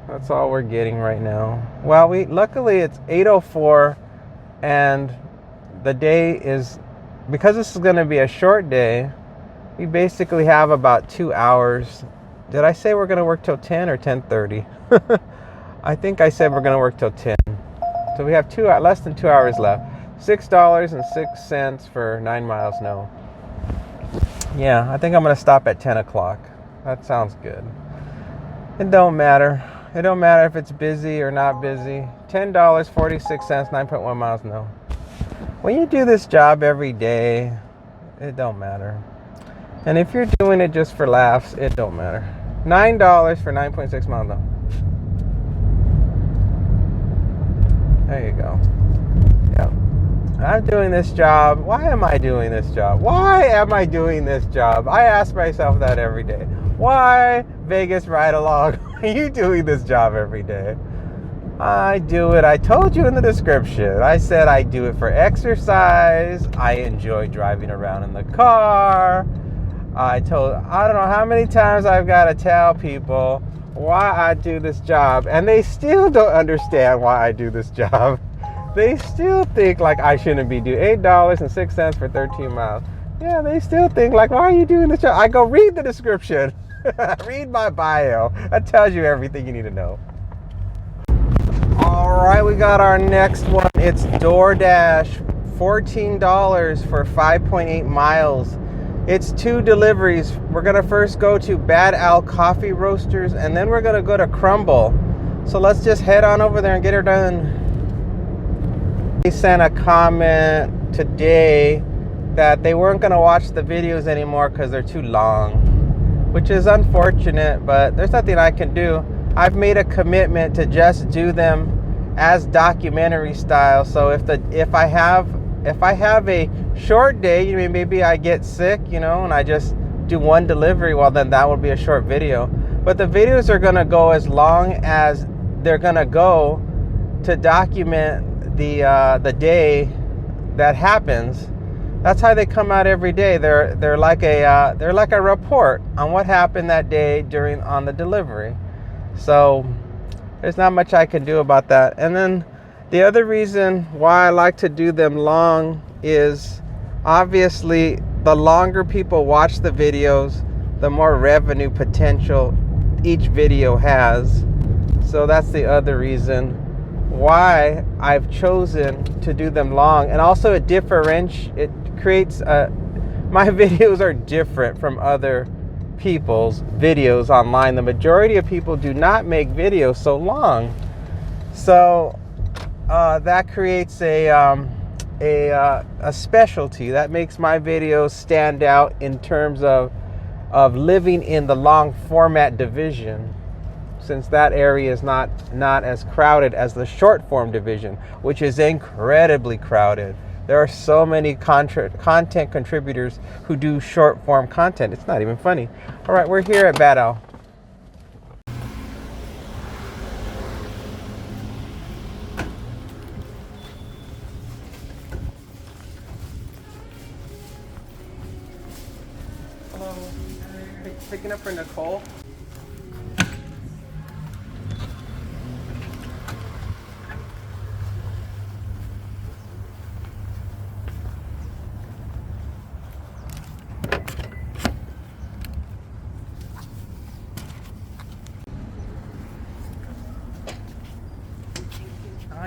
That's all we're getting right now. Well, luckily it's 8:04 and the day is, because this is going to be a short day, we basically have about 2 hours. Did I say we're going to work till 10 or 10:30? I think I said we're going to work till 10. So we have less than 2 hours left. $6.06 for 9 miles. No. Yeah, I think I'm going to stop at 10 o'clock. That sounds good. It don't matter. It don't matter if it's busy or not busy. $10.46, 9.1 miles. No. When you do this job every day, it don't matter. And if you're doing it just for laughs, it don't matter. $9 for 9.6 miles. No. There you go. Yep. I'm doing this job. Why am I doing this job? Why am I doing this job? I ask myself that every day. Why, Vegas Ride Along, are you doing this job every day? I do it. I told you in the description. I said I do it for exercise. I enjoy driving around in the car. I don't know how many times I've got to tell people why I do this job, and they still don't understand why I do this job. They still think like I shouldn't be doing $8.06 for 13 miles. Yeah, they still think like, why are you doing this job? I go read the description. Read my bio. That tells you everything you need to know. All right, we got our next one. It's Doordash, $14 for 5.8 miles. It's 2 deliveries. We're gonna first go to Bad Al Coffee Roasters, and then we're gonna go to Crumble. So let's just head on over there and get her done. They sent a comment today that they weren't gonna watch the videos anymore because they're too long, which is unfortunate, but there's nothing I can do. I've made a commitment to just do them as documentary style. So if I have a short day, maybe I get sick, and I just do one delivery, well then that would be a short video. But the videos are gonna go as long as they're gonna go to document the day that happens. That's how they come out every day. They're like a report on what happened that day on the delivery. So there's not much I can do about that. And then the other reason why I like to do them long is obviously the longer people watch the videos, the more revenue potential each video has. So that's the other reason why I've chosen to do them long. And also it creates my videos are different from other people's videos online. The majority of people do not make videos so long, so that creates a specialty that makes my videos stand out in terms of living in the long format division, since that area is not as crowded as the short form division, which is incredibly crowded. There are so many content contributors who do short form content. It's not even funny. All right, we're here at Bad Al. Hello. Picking up for Nicole.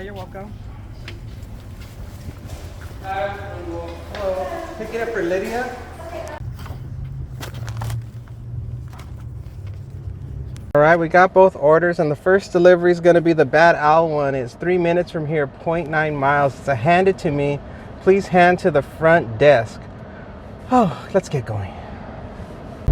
You're welcome. Hello. Picking up for Lydia. All right, we got both orders, and the first delivery is going to be the Bad Owl one. It's 3 minutes from here, 0.9 miles. It's a hand it to me. Please hand to the front desk. Oh, let's get going.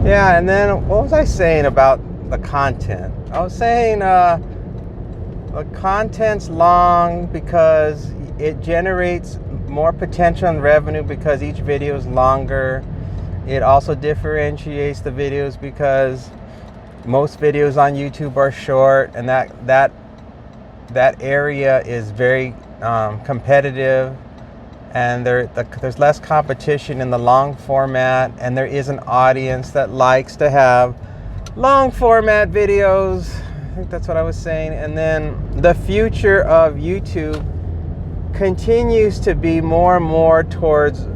Yeah, and then what was I saying about the content? I was saying the content's long because it generates more potential and revenue because each video is longer. It also differentiates the videos because most videos on YouTube are short, and that area is very competitive, and there's less competition in the long format, and there is an audience that likes to have long format videos. I think that's what I was saying. And then the future of YouTube continues to be more and more towards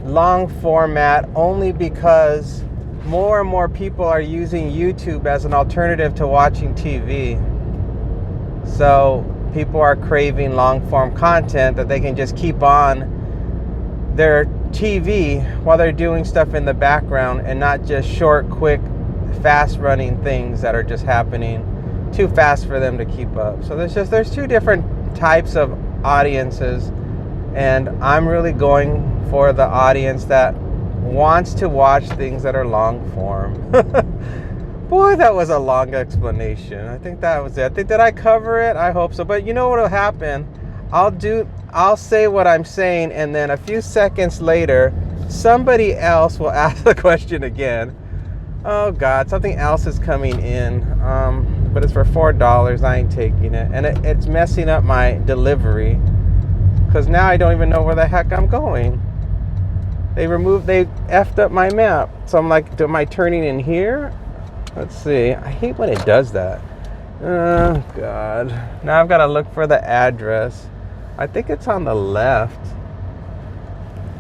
long format, only because more and more people are using YouTube as an alternative to watching TV. So people are craving long form content that they can just keep on their TV while they're doing stuff in the background, and not just short, quick, fast running things that are just happening too fast for them to keep up. So there's two different types of audiences, and I'm really going for the audience that wants to watch things that are long form. Boy, that was a long explanation. I think that was it. Did I cover it? I hope so. But you know what will happen? I'll say what I'm saying, and then a few seconds later somebody else will ask the question again. Oh God, something else is coming in, but it's for $4. I ain't taking it, and it's messing up my delivery because now I don't even know where the heck I'm going. They effed up my map, so I'm like, am I turning in here? Let's see. I hate when it does that. Oh God, now I've got to look for the address. I think it's on the left.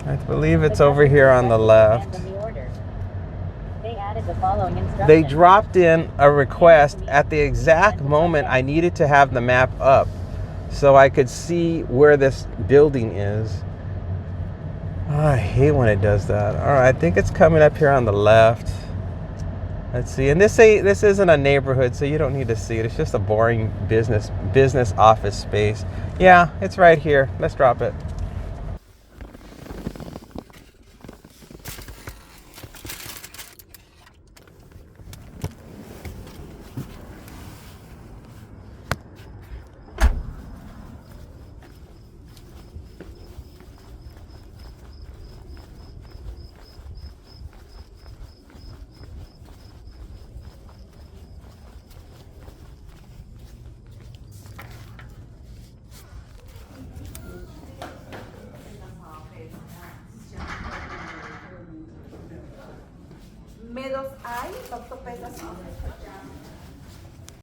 I believe it's over here on the left. The following instructions. They dropped in a request at the exact moment I needed to have the map up so I could see where this building is. Oh, I hate when it does that. All right, I think it's coming up here on the left. Let's see. And this isn't a neighborhood, so you don't need to see it. It's just a boring business office space. Yeah, it's right here. Let's drop it.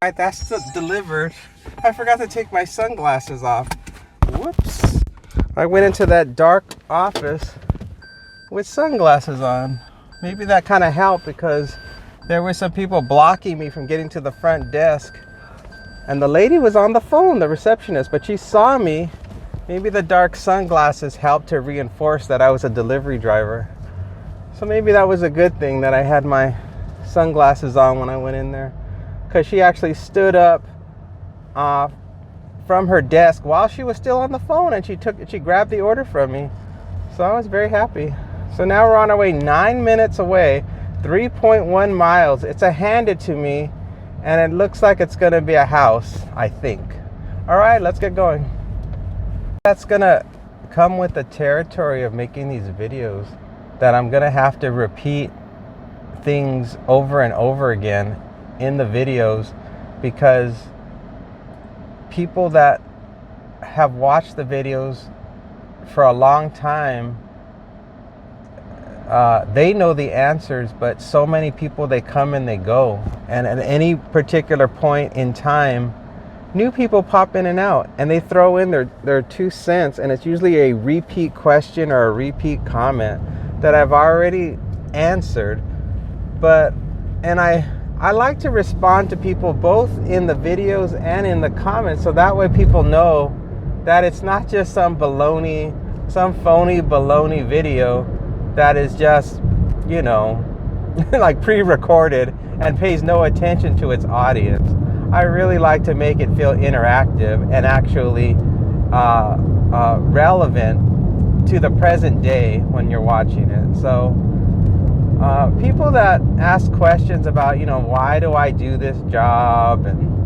Alright, that's delivered. I forgot to take my sunglasses off. Whoops. I went into that dark office with sunglasses on. Maybe that kind of helped because there were some people blocking me from getting to the front desk. And the lady was on the phone, the receptionist, but she saw me. Maybe the dark sunglasses helped to reinforce that I was a delivery driver. So maybe that was a good thing that I had my sunglasses on when I went in there, because she actually stood up from her desk while she was still on the phone, and she grabbed the order from me. So I was very happy. So now we're on our way, 9 minutes away, 3.1 miles. It's a hand it to me, and it looks like it's gonna be a house, I think. All right, let's get going. That's gonna come with the territory of making these videos, that I'm gonna have to repeat things over and over again in the videos, because people that have watched the videos for a long time they know the answers, but so many people, they come and they go. And at any particular point in time, new people pop in and out, and they throw in their 2 cents, and it's usually a repeat question or a repeat comment that I've already answered. And I like to respond to people both in the videos and in the comments, so that way people know that it's not just some phony baloney video that is just, like pre-recorded and pays no attention to its audience. I really like to make it feel interactive and actually relevant to the present day when you're watching it. So people that ask questions about, why do I do this job, and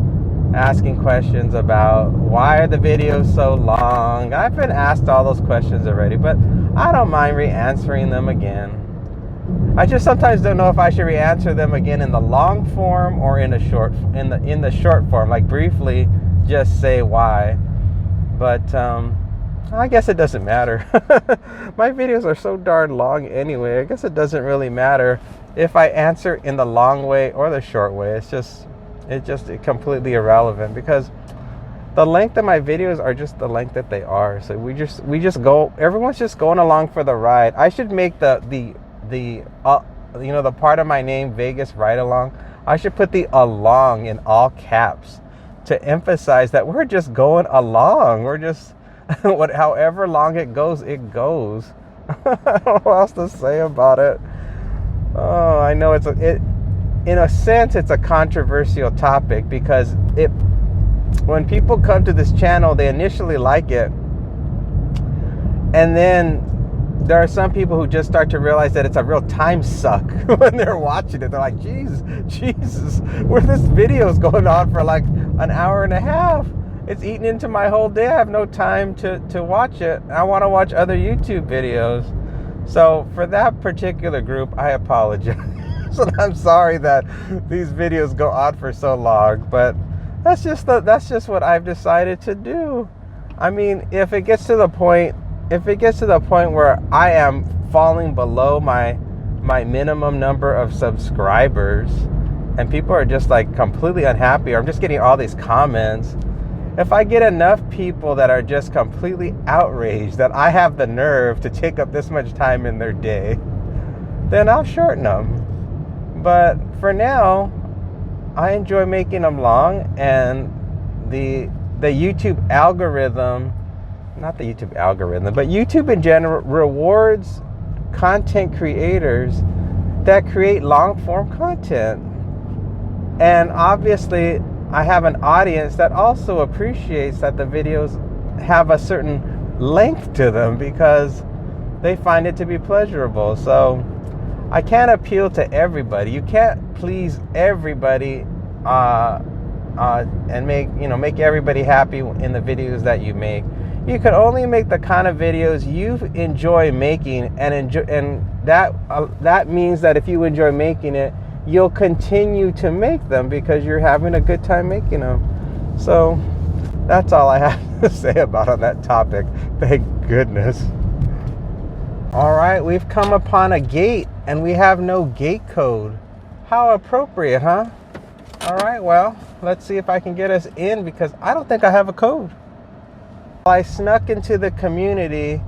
asking questions about why are the videos so long. I've been asked all those questions already, but I don't mind re-answering them again. I just sometimes don't know if I should re-answer them again in the long form or in the short form, like briefly just say why. But I guess it doesn't matter. My videos are so darn long anyway. I guess it doesn't really matter if I answer in the long way or the short way. It's just completely irrelevant, because the length of my videos are just the length that they are. So we just go. Everyone's just going along for the ride. I should make the part of my name, Vegas Ride Along. I should put the along in all caps to emphasize that we're just going along. We're just however long it goes, it goes. I don't know what else to say about it. Oh, I know in a sense, it's a controversial topic, because when people come to this channel, they initially like it, and then there are some people who just start to realize that it's a real time suck when they're watching it. They're like, Jesus, where this video is going on for like an hour and a half. It's eating into my whole day. I have no time to watch it. I want to watch other YouTube videos. So for that particular group, I apologize. And I'm sorry that these videos go on for so long, but that's just what I've decided to do. I mean, if it gets to the point where I am falling below my minimum number of subscribers, and people are just like completely unhappy, or I'm just getting all these comments, if I get enough people that are just completely outraged that I have the nerve to take up this much time in their day, then I'll shorten them. But for now, I enjoy making them long, and the YouTube algorithm, not the YouTube algorithm, but YouTube in general rewards content creators that create long form content. And obviously, I have an audience that also appreciates that the videos have a certain length to them, because they find it to be pleasurable. So I can't appeal to everybody. You can't please everybody and make everybody happy in the videos that you make. You can only make the kind of videos you enjoy making, and that means that if you enjoy making it, you'll continue to make them because you're having a good time making them. So that's all I have to say about on that topic. Thank goodness. All right, we've come upon a gate and we have no gate code. How appropriate, huh? All right, well, let's see if I can get us in, because I don't think I have a code. I snuck into the community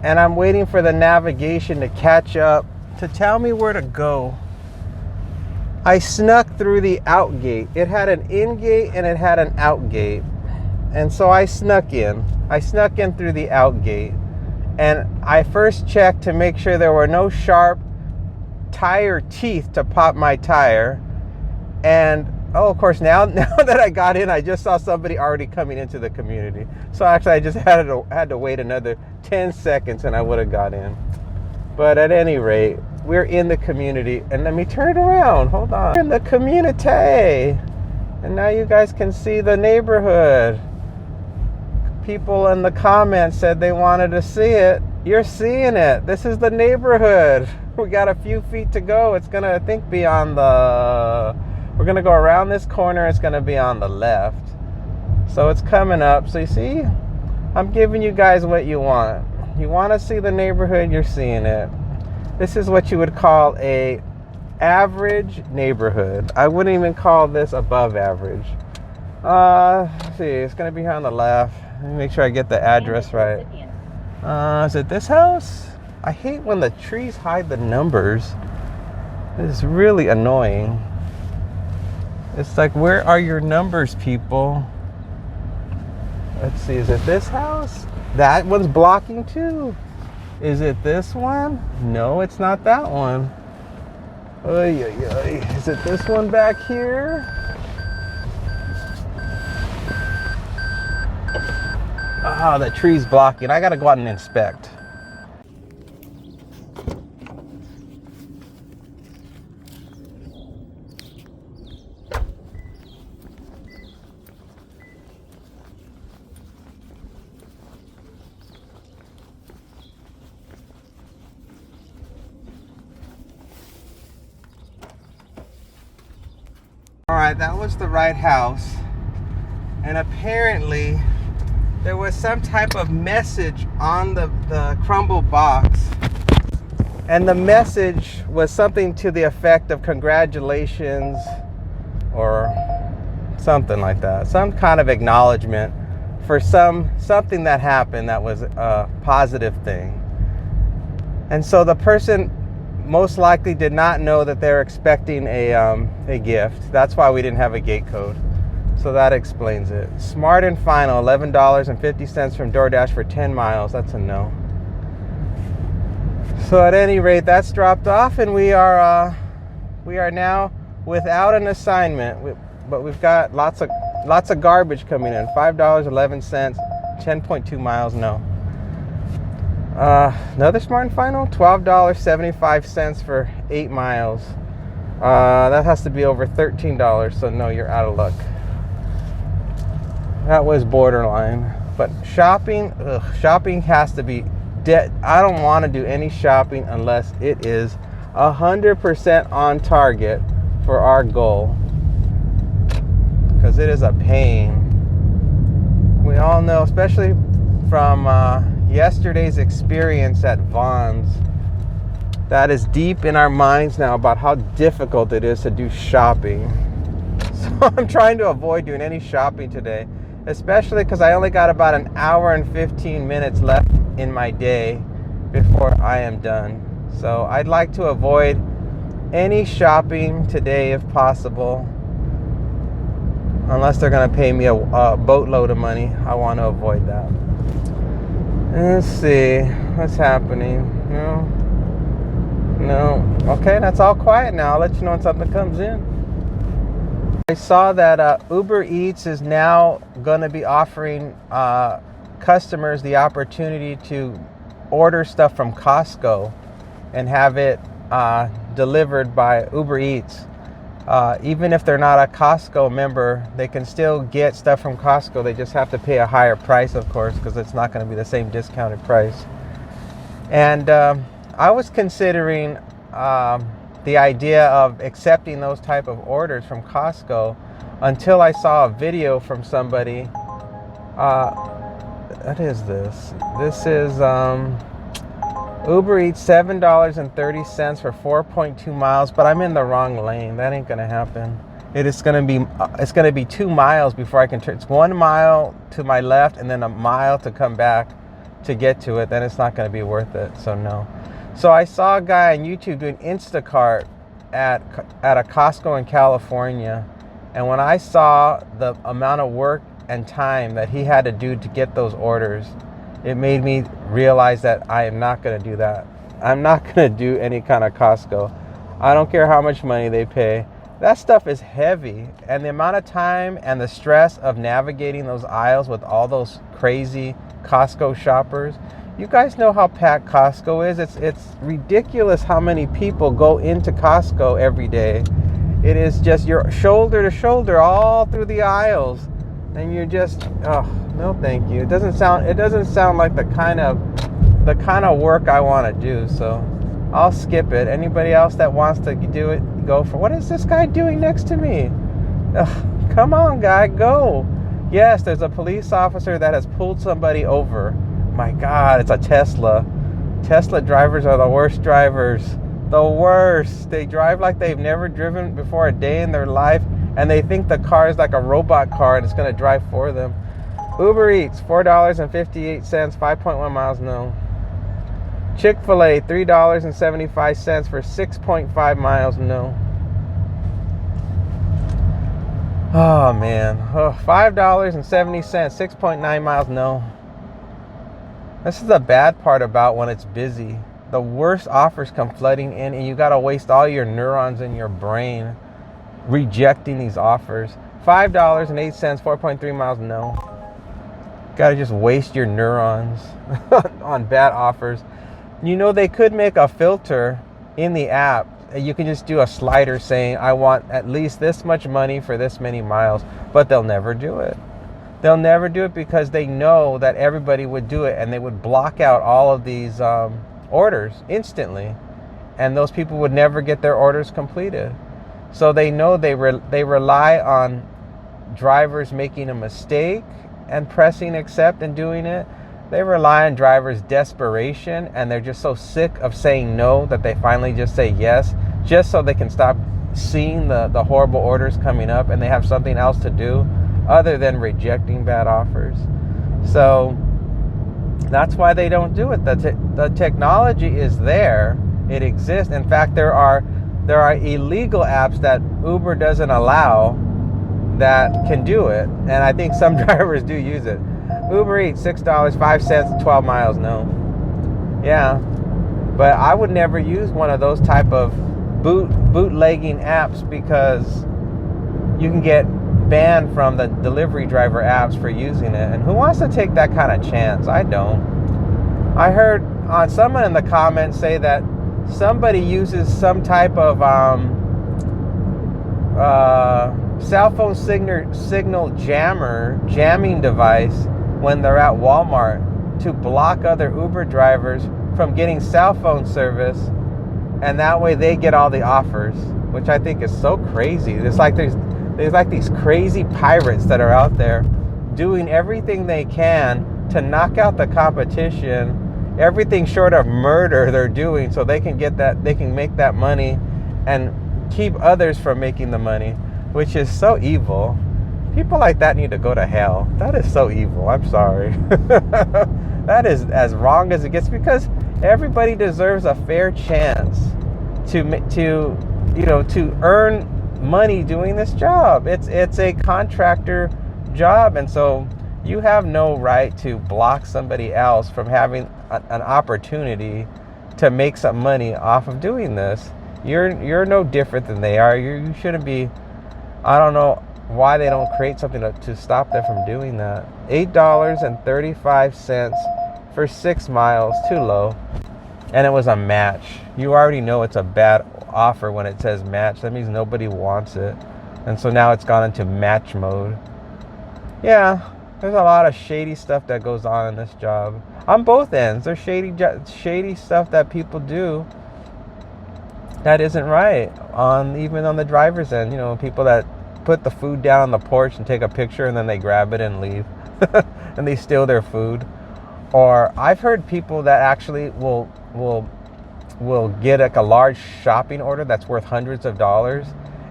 and I'm waiting for the navigation to catch up to tell me where to go. I snuck through the out gate. It had an in gate and it had an out gate. And so I snuck in. I snuck in through the out gate. And I first checked to make sure there were no sharp tire teeth to pop my tire. And of course, now that I got in, I just saw somebody already coming into the community. So actually, I just had to wait another 10 seconds and I would have got in. But at any rate, we're in the community. And let me turn it around. Hold on. We're in the community. And now you guys can see the neighborhood. People in the comments said they wanted to see it. You're seeing it. This is the neighborhood. We got a few feet to go. It's gonna, I think, be on the... We're gonna go around this corner. It's gonna be on the left. So it's coming up. So you see, I'm giving you guys what you want. You want to see the neighborhood, you're seeing it. This is what you would call a average neighborhood. I wouldn't even call this above average. Let's see, it's gonna be here on the left. Let me make sure I get the address right. Is it this house? I hate when the trees hide the numbers. It's really annoying. It's like, where are your numbers, people? Let's see, is it this house? That one's blocking too. Is it this one? No, it's not that one. Oy, oy, oy. Is it this one back here? Ah, the tree's blocking. I gotta go out and inspect. All right, that was the right house. And apparently there was some type of message on the crumble box. And the message was something to the effect of congratulations or something like that. Some kind of acknowledgement for something that happened that was a positive thing. And so the person most likely did not know that they're expecting a gift. That's why we didn't have a gate code. So that explains it. Smart and Final, $11.50 from Doordash for 10 miles. That's a no. So at any rate, that's dropped off, and we are now without an assignment. But we've got lots of garbage coming in. $5.11, 10.2 miles. No. Another Smart and Final, $12.75 for 8 miles. That has to be over $13, so no, you're out of luck. That was borderline. But shopping has to be dead. I don't want to do any shopping unless it is 100% on target for our goal, because it is a pain. We all know, especially from yesterday's experience at Vaughn's, that is deep in our minds now about how difficult it is to do shopping. So I'm trying to avoid doing any shopping today, especially because I only got about an hour and 15 minutes left in my day before I am done. So I'd like to avoid any shopping today if possible, unless they're going to pay me a boatload of money. I want to avoid that. Let's see what's happening. No. Okay, that's all quiet now. I'll let you know when something comes in. I saw that UberEats is now going to be offering customers the opportunity to order stuff from Costco and have it delivered by UberEats. Even if they're not a Costco member, they can still get stuff from Costco. They just have to pay a higher price, of course, because it's not going to be the same discounted price. And I was considering the idea of accepting those type of orders from Costco until I saw a video from somebody. What is this? This is Uber Eats, $7.30 for 4.2 miles, but I'm in the wrong lane. That ain't gonna happen. It's gonna be 2 miles before I can turn. It's 1 mile to my left and then a mile to come back to get to it. Then it's not gonna be worth it. So no. So I saw a guy on YouTube doing Instacart at a Costco in California, and when I saw the amount of work and time that he had to do to get those orders, it made me realize that I am not going to do that. I'm not going to do any kind of Costco. I don't care how much money they pay. That stuff is heavy, and the amount of time and the stress of navigating those aisles with all those crazy Costco shoppers. You guys know how packed Costco is. It's ridiculous how many people go into Costco every day. It is just you're shoulder to shoulder all through the aisles, and you're just, oh no, thank you. It doesn't sound like the kind of work I want to do. So I'll skip it. Anybody else that wants to do it, go for. What is this guy doing next to me? Ugh, come on, guy, go. Yes, there's a police officer that has pulled somebody over. My God, it's a Tesla. Tesla drivers are the worst drivers. The worst. They drive like they've never driven before a day in their life, and they think the car is like a robot car and it's going to drive for them. UberEats, $4.58, 5.1 miles, no. Chick-fil-A, $3.75 for 6.5 miles, no. Oh, man. Oh, $5.70, 6.9 miles, no. This is the bad part about when it's busy. The worst offers come flooding in, and you got to waste all your neurons in your brain rejecting these offers. $5.08, 4.3 miles, no. Got to just waste your neurons on bad offers. You know, they could make a filter in the app. You can just do a slider saying, I want at least this much money for this many miles, but they'll never do it. They'll never do it because they know that everybody would do it, and they would block out all of these orders instantly, and those people would never get their orders completed. So they know they rely on drivers making a mistake and pressing accept and doing it. They rely on drivers' desperation, and they're just so sick of saying no that they finally just say yes, just so they can stop seeing the horrible orders coming up, and they have something else to do other than rejecting bad offers. So that's why they don't do it. The technology is there. It exists. In fact, there are illegal apps that Uber doesn't allow that can do it, and I think some drivers do use it. UberEats, $6.05, 12 miles, no. Yeah, but I would never use one of those type of bootlegging apps, because you can get banned from the delivery driver apps for using it, and who wants to take that kind of chance? I don't. I heard someone in the comments say that somebody uses some type of cell phone signal jamming device when they're at Walmart to block other Uber drivers from getting cell phone service, and that way they get all the offers, which I think is so crazy. It's like there's like these crazy pirates that are out there doing everything they can to knock out the competition, everything short of murder they're doing, so they can make that money and keep others from making the money, which is so evil. People like that need to go to hell. That is so evil. I'm sorry. That is as wrong as it gets, because everybody deserves a fair chance to earn money doing this job. It's a contractor job, and so you have no right to block somebody else from having an opportunity to make some money off of doing this. You're no different than they are. You shouldn't be. I don't know why they don't create something to stop them from doing that. $8.35 for 6 miles, too low. And it was a match. You already know it's a bad offer when it says match. That means nobody wants it. And so now it's gone into match mode. Yeah, there's a lot of shady stuff that goes on in this job. On both ends, there's shady stuff that people do that isn't right. Even on the driver's end, people that put the food down on the porch and take a picture, and then they grab it and leave. And they steal their food. Or I've heard people that actually will get like a large shopping order that's worth hundreds of dollars,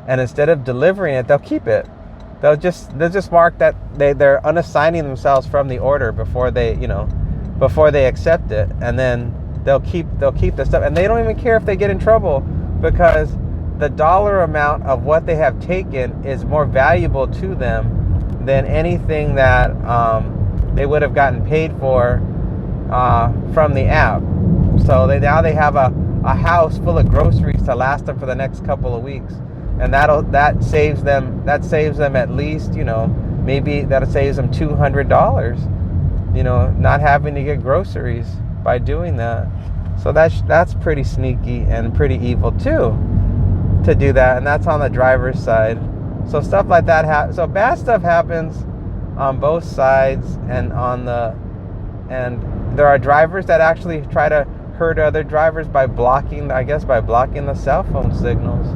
and instead of delivering it, they'll keep it. They'll just mark that they're unassigning themselves from the order before they accept it, and then they'll keep the stuff, and they don't even care if they get in trouble, because the dollar amount of what they have taken is more valuable to them than anything that they would have gotten paid for from the app. So now they have a house full of groceries to last them for the next couple of weeks, and that saves them at least, maybe that saves them $200, not having to get groceries by doing that. So that's pretty sneaky and pretty evil too, to do that, and that's on the driver's side. So stuff like that so bad stuff happens on both sides, and there are drivers that actually try to hurt other drivers by blocking the cell phone signals.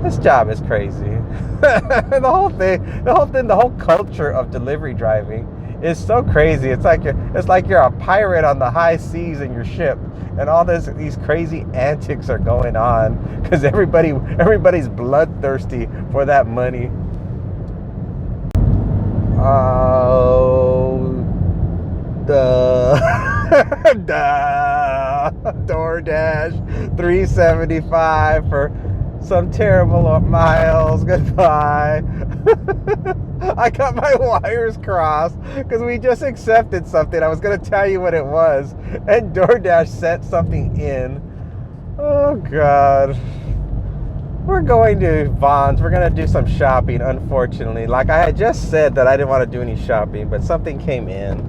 This job is crazy. The whole culture of delivery driving It's so crazy. It's like you're a pirate on the high seas in your ship, and all these crazy antics are going on because everybody's bloodthirsty for that money. Oh, Doordash, $3.75 for some terrible miles. Goodbye. I got my wires crossed because we just accepted something. I was going to tell you what it was, and DoorDash sent something in. Oh, God. We're going to Vons. We're going to do some shopping, unfortunately. Like I had just said that I didn't want to do any shopping, but something came in.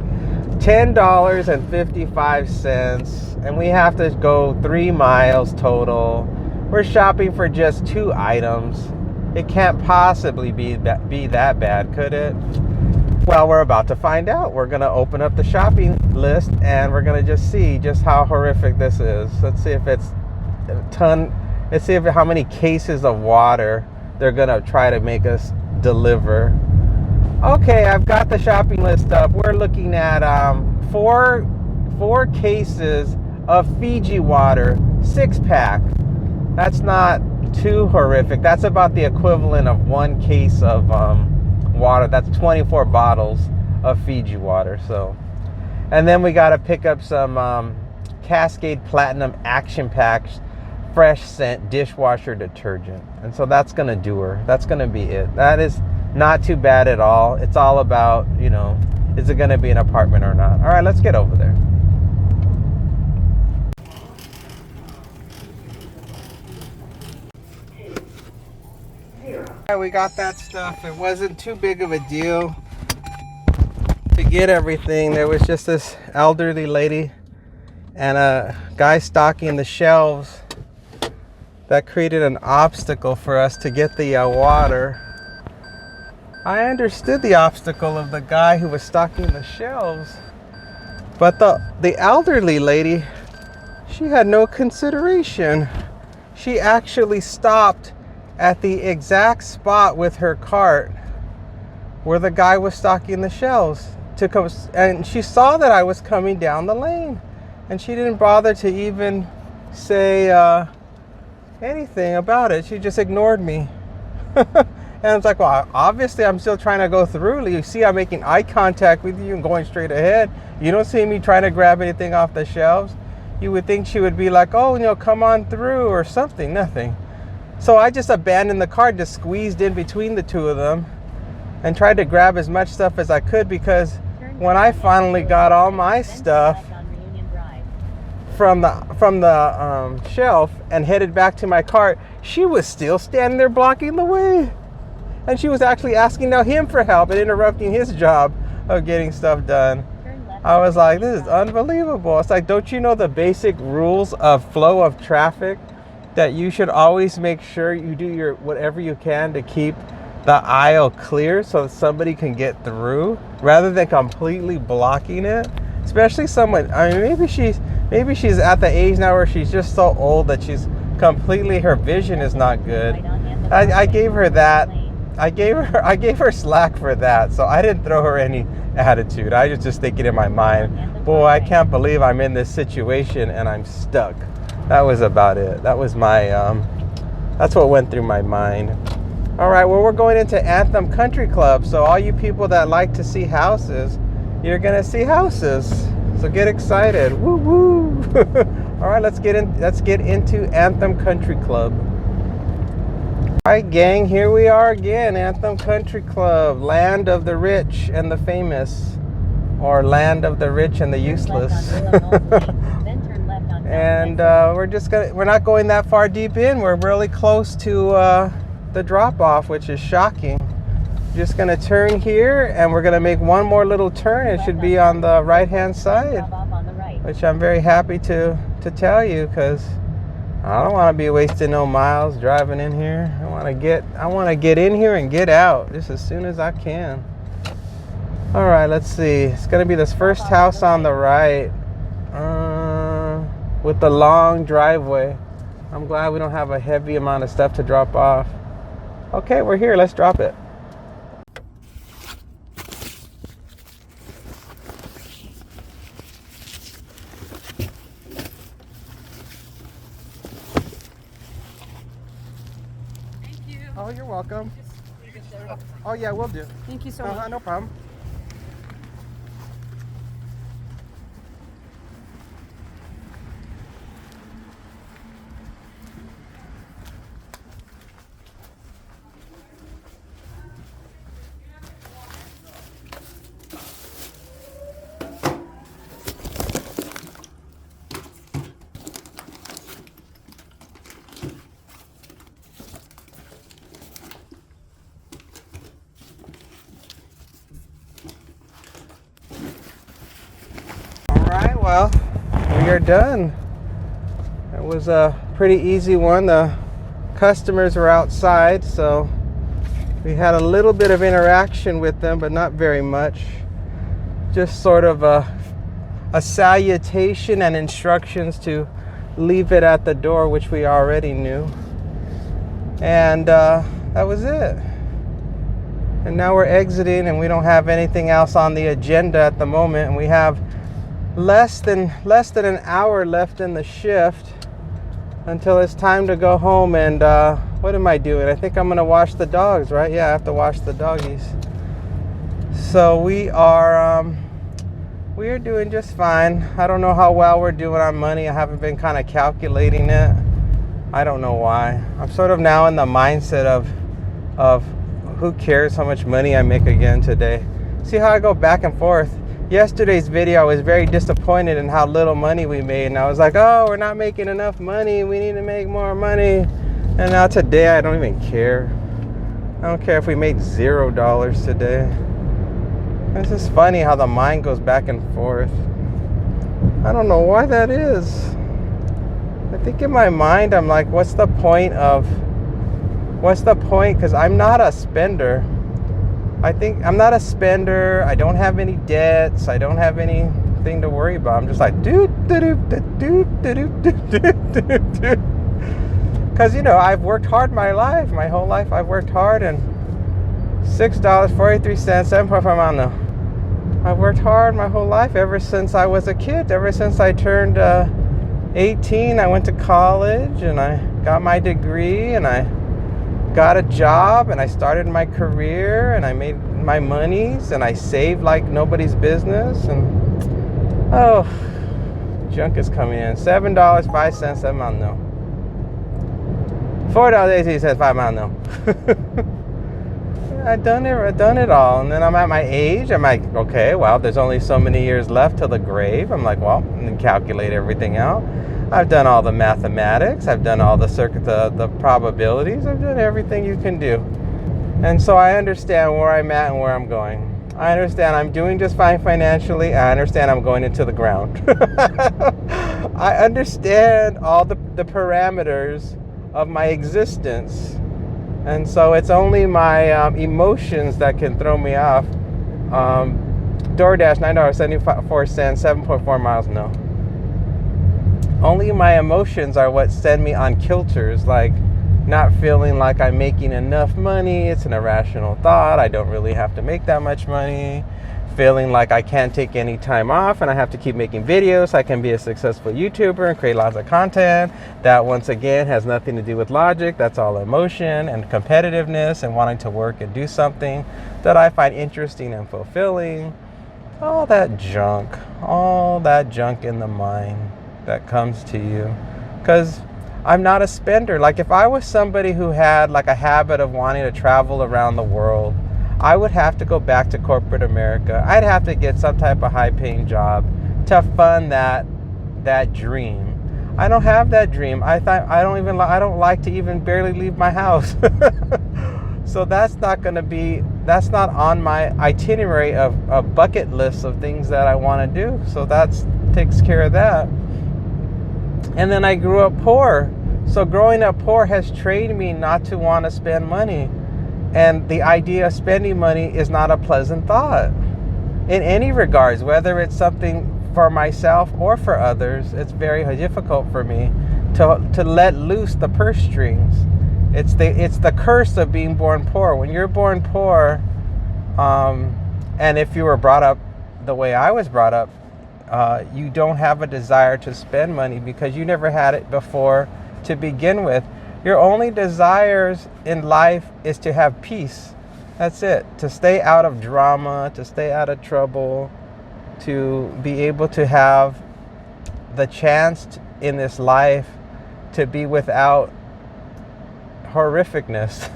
$10.55, and we have to go 3 miles total. We're shopping for just 2 items. It can't possibly be that bad, could it? Well, we're about to find out. We're going to open up the shopping list, and we're going to just see just how horrific this is. Let's see if it's a ton. Let's see how many cases of water they're going to try to make us deliver. Okay, I've got the shopping list up. We're looking at 4 cases of Fiji water, 6-pack. That's not too horrific. That's about the equivalent of 1 case of water. That's 24 bottles of Fiji water. So, and then we got to pick up some Cascade Platinum Action Packs fresh scent dishwasher detergent, and so that's gonna do her. That's gonna be it. That is not too bad at all. It's all about, is it gonna be an apartment or not? All right, let's get over there. All right, we got that stuff. It wasn't too big of a deal to get everything. There was just this elderly lady and a guy stocking the shelves that created an obstacle for us to get the water. I understood the obstacle of the guy who was stocking the shelves, but the elderly lady, she had no consideration. She actually stopped at the exact spot with her cart where the guy was stocking the shelves to come, and she saw that I was coming down the lane, and she didn't bother to even say anything about it. She just ignored me. And I was like, well, obviously I'm still trying to go through. You see, I'm making eye contact with you and going straight ahead. You don't see me trying to grab anything off the shelves. You would think she would be like, oh, come on through or something. Nothing. So I just abandoned the cart, just squeezed in between the two of them and tried to grab as much stuff as I could, because when I finally got all my stuff from the shelf and headed back to my cart, she was still standing there blocking the way, and she was actually asking now him for help and interrupting his job of getting stuff done. I was like, this is unbelievable. It's like, don't you know the basic rules of flow of traffic, that you should always make sure you do whatever you can to keep the aisle clear so that somebody can get through, rather than completely blocking it? Especially someone, maybe she's at the age now where she's just so old that her vision is not good. I gave her that. I gave her slack for that, so I didn't throw her any attitude. I was just thinking in my mind, boy, I can't believe I'm in this situation and I'm stuck. That was about it. That was that's what went through my mind. All right, well, we're going into Anthem Country Club, so all you people that like to see houses, you're gonna see houses. So get excited. Woo woo. All right, let's get into Anthem Country Club. All right, gang, here we are again, Anthem Country Club, land of the rich and the famous, or land of the rich and the useless. And we're not going that far deep in. We're really close to the drop off, which is shocking. Just gonna turn here, and we're gonna make one more little turn. It should be on the right hand side, which I'm very happy to tell you, because I don't want to be wasting no miles driving in here. I want to get in here and get out just as soon as I can. All right, let's see. It's gonna be this first house on the right, with the long driveway. I'm glad we don't have a heavy amount of stuff to drop off. Okay, we're here. Let's drop it. Oh, you're welcome. Oh, yeah, we'll do. Thank you so much. No problem. Alright, well, we are done. It was a pretty easy one. The customers were outside, so we had a little bit of interaction with them, but not very much. Just sort of a salutation and instructions to leave it at the door, which we already knew. And that was it. And now we're exiting, and we don't have anything else on the agenda at the moment, and we have less than an hour left in the shift until it's time to go home. And what am I doing? I think I'm gonna wash the dogs, right? Yeah, I have to wash the doggies. So we are doing just fine. I don't know how well we're doing on money. I haven't been kind of calculating it. I don't know why. I'm sort of now in the mindset of who cares how much money I make again today. See how I go back and forth. Yesterday's video, I was very disappointed in how little money we made, and I was like, oh, we're not making enough money, we need to make more money. And now today I don't even care. I don't care if we made $0 today. It's just funny how the mind goes back and forth. I don't know why that is. I think in my mind I'm like, what's the point? Because I'm not a spender. I think I'm not a spender. I don't have any debts. I don't have anything to worry about. I'm just like because I've worked hard my whole life. I've worked hard, and $6.43, 7.5 miles now. I've worked hard my whole life ever since I was a kid. Ever since I turned 18, I went to college and I got my degree and I got a job and I started my career and I made my monies and I saved like nobody's business. And junk is coming in. $7.05, 7 miles no. $4.18, 5 miles no. I've done it all. And then I'm at my age. I'm like, okay, well, there's only so many years left till the grave. I'm like, well, and then calculate everything out. I've done all the mathematics. I've done all the probabilities. I've done everything you can do. And so I understand where I'm at and where I'm going. I understand I'm doing just fine financially. I understand I'm going into the ground. I understand all the parameters of my existence. And so it's only my emotions that can throw me off. Doordash, $9.74, 7.4 miles, no. Only my emotions are what send me on kilters, like not feeling like I'm making enough money. It's an irrational thought. I don't really have to make that much money. Feeling like I can't take any time off and I have to keep making videos so I can be a successful YouTuber and create lots of content. That once again has nothing to do with logic. That's all emotion and competitiveness and wanting to work and do something that I find interesting and fulfilling. All that junk in the mind that comes to you. Because I'm not a spender. Like if I was somebody who had like a habit of wanting to travel around the world, I would have to go back to corporate America. I'd have to get some type of high-paying job to fund that dream. I don't have that dream. I don't like to even barely leave my house. So that's not on my itinerary of a bucket list of things that I want to do. So that takes care of that. And then I grew up poor. So growing up poor has trained me not to want to spend money. And the idea of spending money is not a pleasant thought in any regards, whether it's something for myself or for others. It's very difficult for me to let loose the purse strings. It's the curse of being born poor. When you're born poor, and if you were brought up the way I was brought up, you don't have a desire to spend money because you never had it before to begin with. Your only desires in life is to have peace. That's it. To stay out of drama, to stay out of trouble, to be able to have the chance in this life to be without horrificness.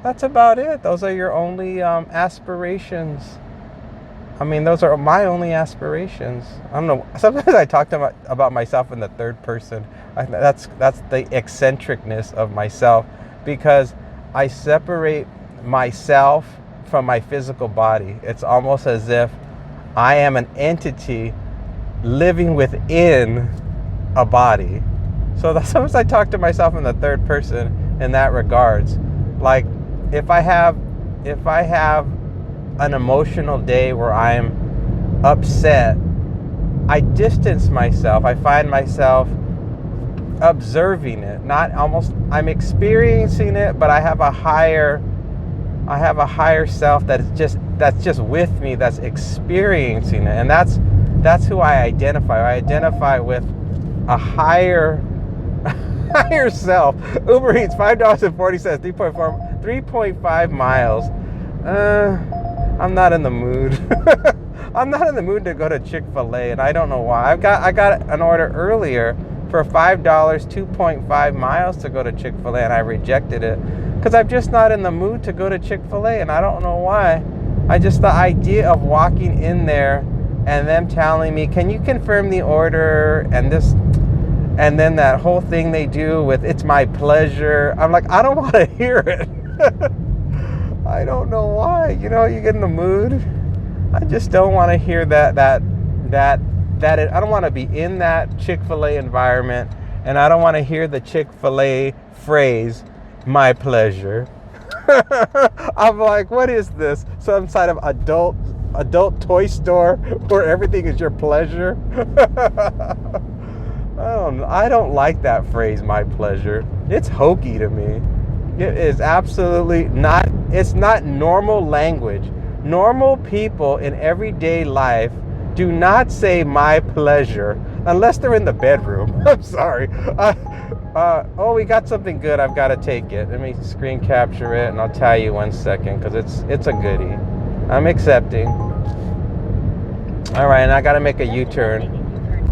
That's about it. Those are your only aspirations. I mean, those are my only aspirations. I don't know. Sometimes I talk about myself in the third person. That's the eccentricness of myself, because I separate myself from my physical body. It's almost as if I am an entity living within a body. So sometimes I talk to myself in the third person in that regards. Like if I have an emotional day where I'm upset, I distance myself. I find myself observing it, I'm experiencing it, but I have a higher self that's just with me, that's experiencing it. And that's who I identify. I identify with a higher self. UberEats, $5.40, 3.5 miles. I'm not in the mood. I'm not in the mood to go to Chick-fil-A, and I don't know why. I got an order earlier for $5, 2.5 miles to go to Chick-fil-A, and I rejected it because I'm just not in the mood to go to Chick-fil-A, and I don't know why. The idea of walking in there and them telling me, can you confirm the order, and then that whole thing they do with it's my pleasure. I'm like, I don't want to hear it. I don't know why. You get in the mood. I just don't want to hear that I don't want to be in that Chick-fil-A environment, and I don't want to hear the Chick-fil-A phrase, my pleasure. I'm like, what is this? Some side of adult toy store where everything is your pleasure? I don't like that phrase, my pleasure. It's hokey to me. It is absolutely not. It's not normal language. Normal people in everyday life do not say my pleasure unless they're in the bedroom. I'm sorry. We got something good. I've got to take it. Let me screen capture it, and I'll tell you 1 second, because it's a goodie. I'm accepting. All right, and I got to make a U-turn.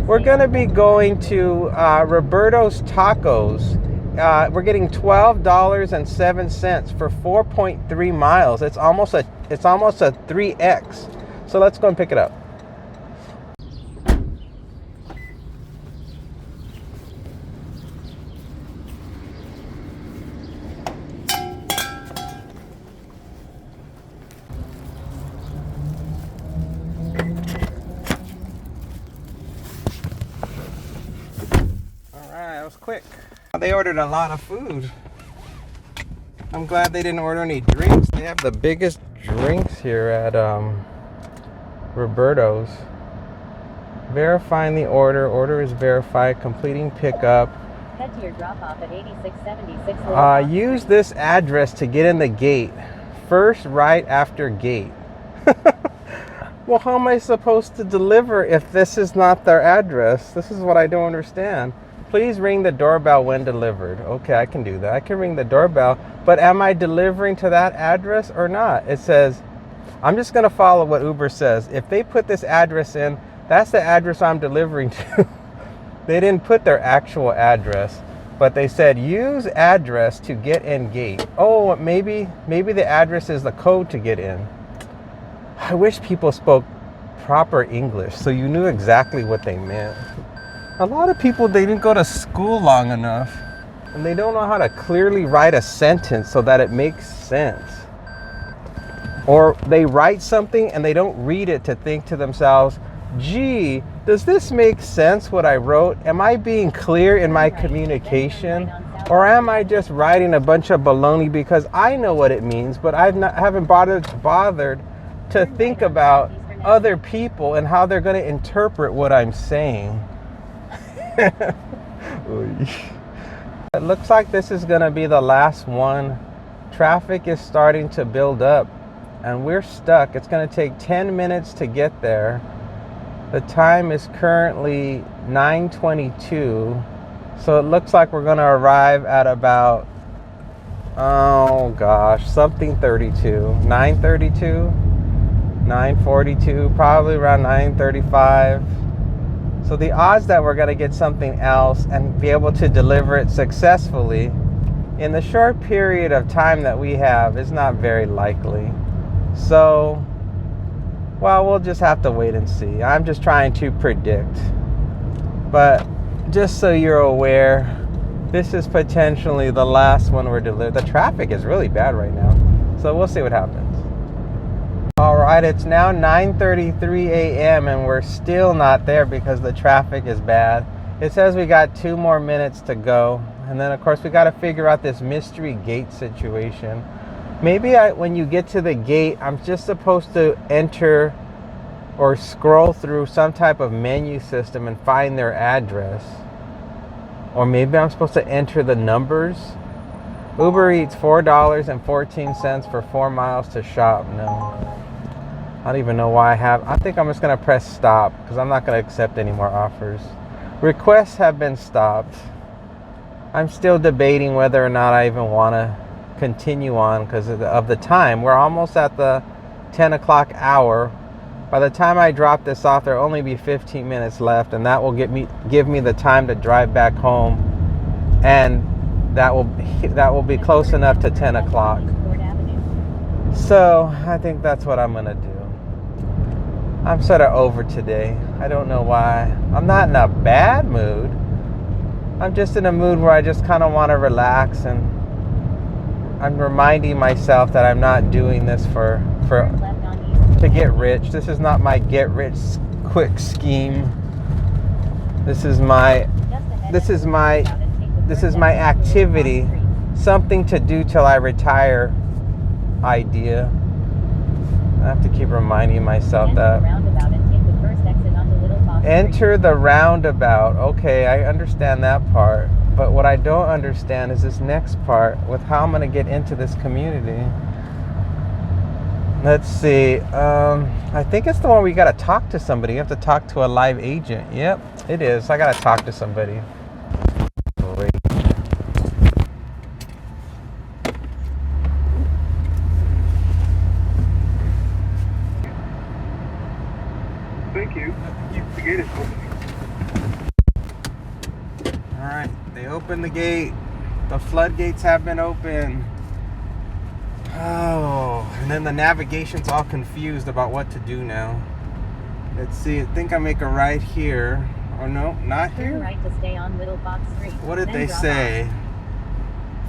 We're going to be going to Roberto's Tacos. We're getting $12.07 for 4.3 miles. It's almost a 3x. So let's go and pick it up. All right, that was quick. They ordered a lot of food. I'm glad they didn't order any drinks. They have the biggest drinks here at Roberto's. Verifying the order. Order is verified. Completing pickup. Head to your drop-off at 8676. Use this address to get in the gate. First right after gate. Well, how am I supposed to deliver if this is not their address? This is what I don't understand. Please ring the doorbell when delivered. Okay, I can do that. I can ring the doorbell, but am I delivering to that address or not? It says, I'm just going to follow what Uber says. If they put this address in, that's the address I'm delivering to. They didn't put their actual address, but they said use address to get in gate. Oh, maybe the address is the code to get in. I wish people spoke proper English so you knew exactly what they meant. A lot of people, they didn't go to school long enough, and they don't know how to clearly write a sentence so that it makes sense. Or they write something and they don't read it to think to themselves, gee, does this make sense what I wrote? Am I being clear in my communication? Or am I just writing a bunch of baloney because I know what it means, but I haven't bothered to think about other people and how they're going to interpret what I'm saying? It looks like this is going to be the last one. Traffic is starting to build up and we're stuck. It's going to take 10 minutes to get there. The time is currently 9:22. So it looks like we're gonna arrive at about, oh gosh, something 32, 932, 942, probably around 935. So the odds that we're gonna get something else and be able to deliver it successfully in the short period of time that we have is not very likely. So, well, we'll just have to wait and see. I'm just trying to predict. But just so you're aware, this is potentially the last one we're delivering. The traffic is really bad right now. So we'll see what happens. All right, it's now 9:33 a.m. and we're still not there because the traffic is bad. It says we got 2 more minutes to go. And then, of course, we got to figure out this mystery gate situation. Maybe when you get to the gate, I'm just supposed to enter or scroll through some type of menu system and find their address. Or maybe I'm supposed to enter the numbers. UberEats $4.14 for 4 miles to shop. No. I don't even know why I think I'm just going to press stop because I'm not going to accept any more offers. Requests have been stopped. I'm still debating whether or not I even want to continue on because of the time. We're almost at the 10 o'clock hour. By the time I drop this off, there'll only be 15 minutes left, and that will give me the time to drive back home, and that will be close enough to 10 o'clock. So I think that's what I'm gonna do. I'm sort of over today. I don't know why. I'm not in a bad mood. I'm just in a mood where I just kind of want to relax, and I'm reminding myself that I'm not doing this to get rich. This is not my get rich quick scheme. This is my activity, something to do till I retire idea. I have to keep reminding myself that. Enter the roundabout. Okay, I understand that part. But what I don't understand is this next part with how I'm going to get into this community. Let's see. I think it's the one where you got to talk to somebody. You have to talk to a live agent. Yep, it is. I got to talk to somebody. Great. Thank you. The gate is opening. All right, they opened the gate. The floodgates have been opened. Oh, and then the navigation's all confused about what to do now. Let's see, I think I make a right here. Oh no, not here. Turn right to stay on Middle Box Street. What did then they drop say? off.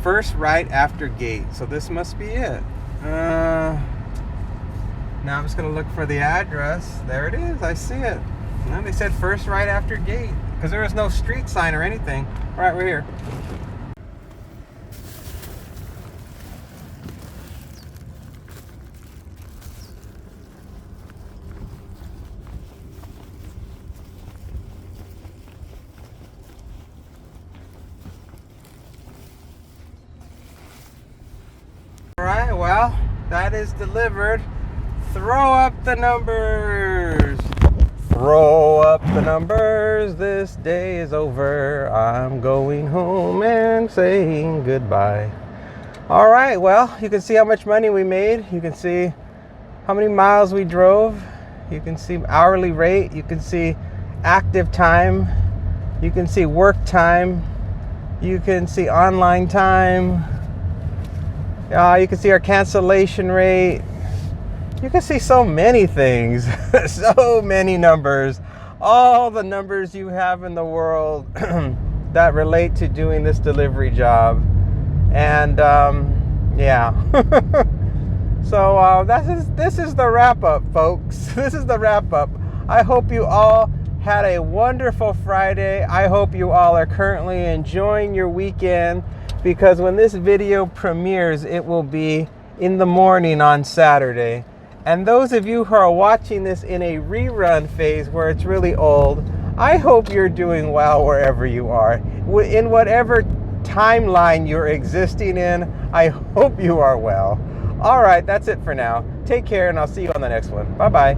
First right after gate. So this must be it. Now I'm just gonna look for the address. There it is, I see it. No, they said first right after gate because there was no street sign or anything. All right, we're here. All right, well, that is delivered. Throw up the numbers. Throw up the numbers. This day is over. I'm going home and saying goodbye. All right, well, you can see how much money we made. You can see how many miles we drove. You can see hourly rate. You can see active time. You can see work time. You can see online time. You can see our cancellation rate. You can see so many things, so many numbers, all the numbers you have in the world that relate to doing this delivery job. And yeah. So this is the wrap up, folks. This is the wrap up. I hope you all had a wonderful Friday. I hope you all are currently enjoying your weekend, because when this video premieres, it will be in the morning on Saturday. And those of you who are watching this in a rerun phase where it's really old, I hope you're doing well wherever you are. In whatever timeline you're existing in, I hope you are well. All right, that's it for now. Take care, and I'll see you on the next one. Bye-bye.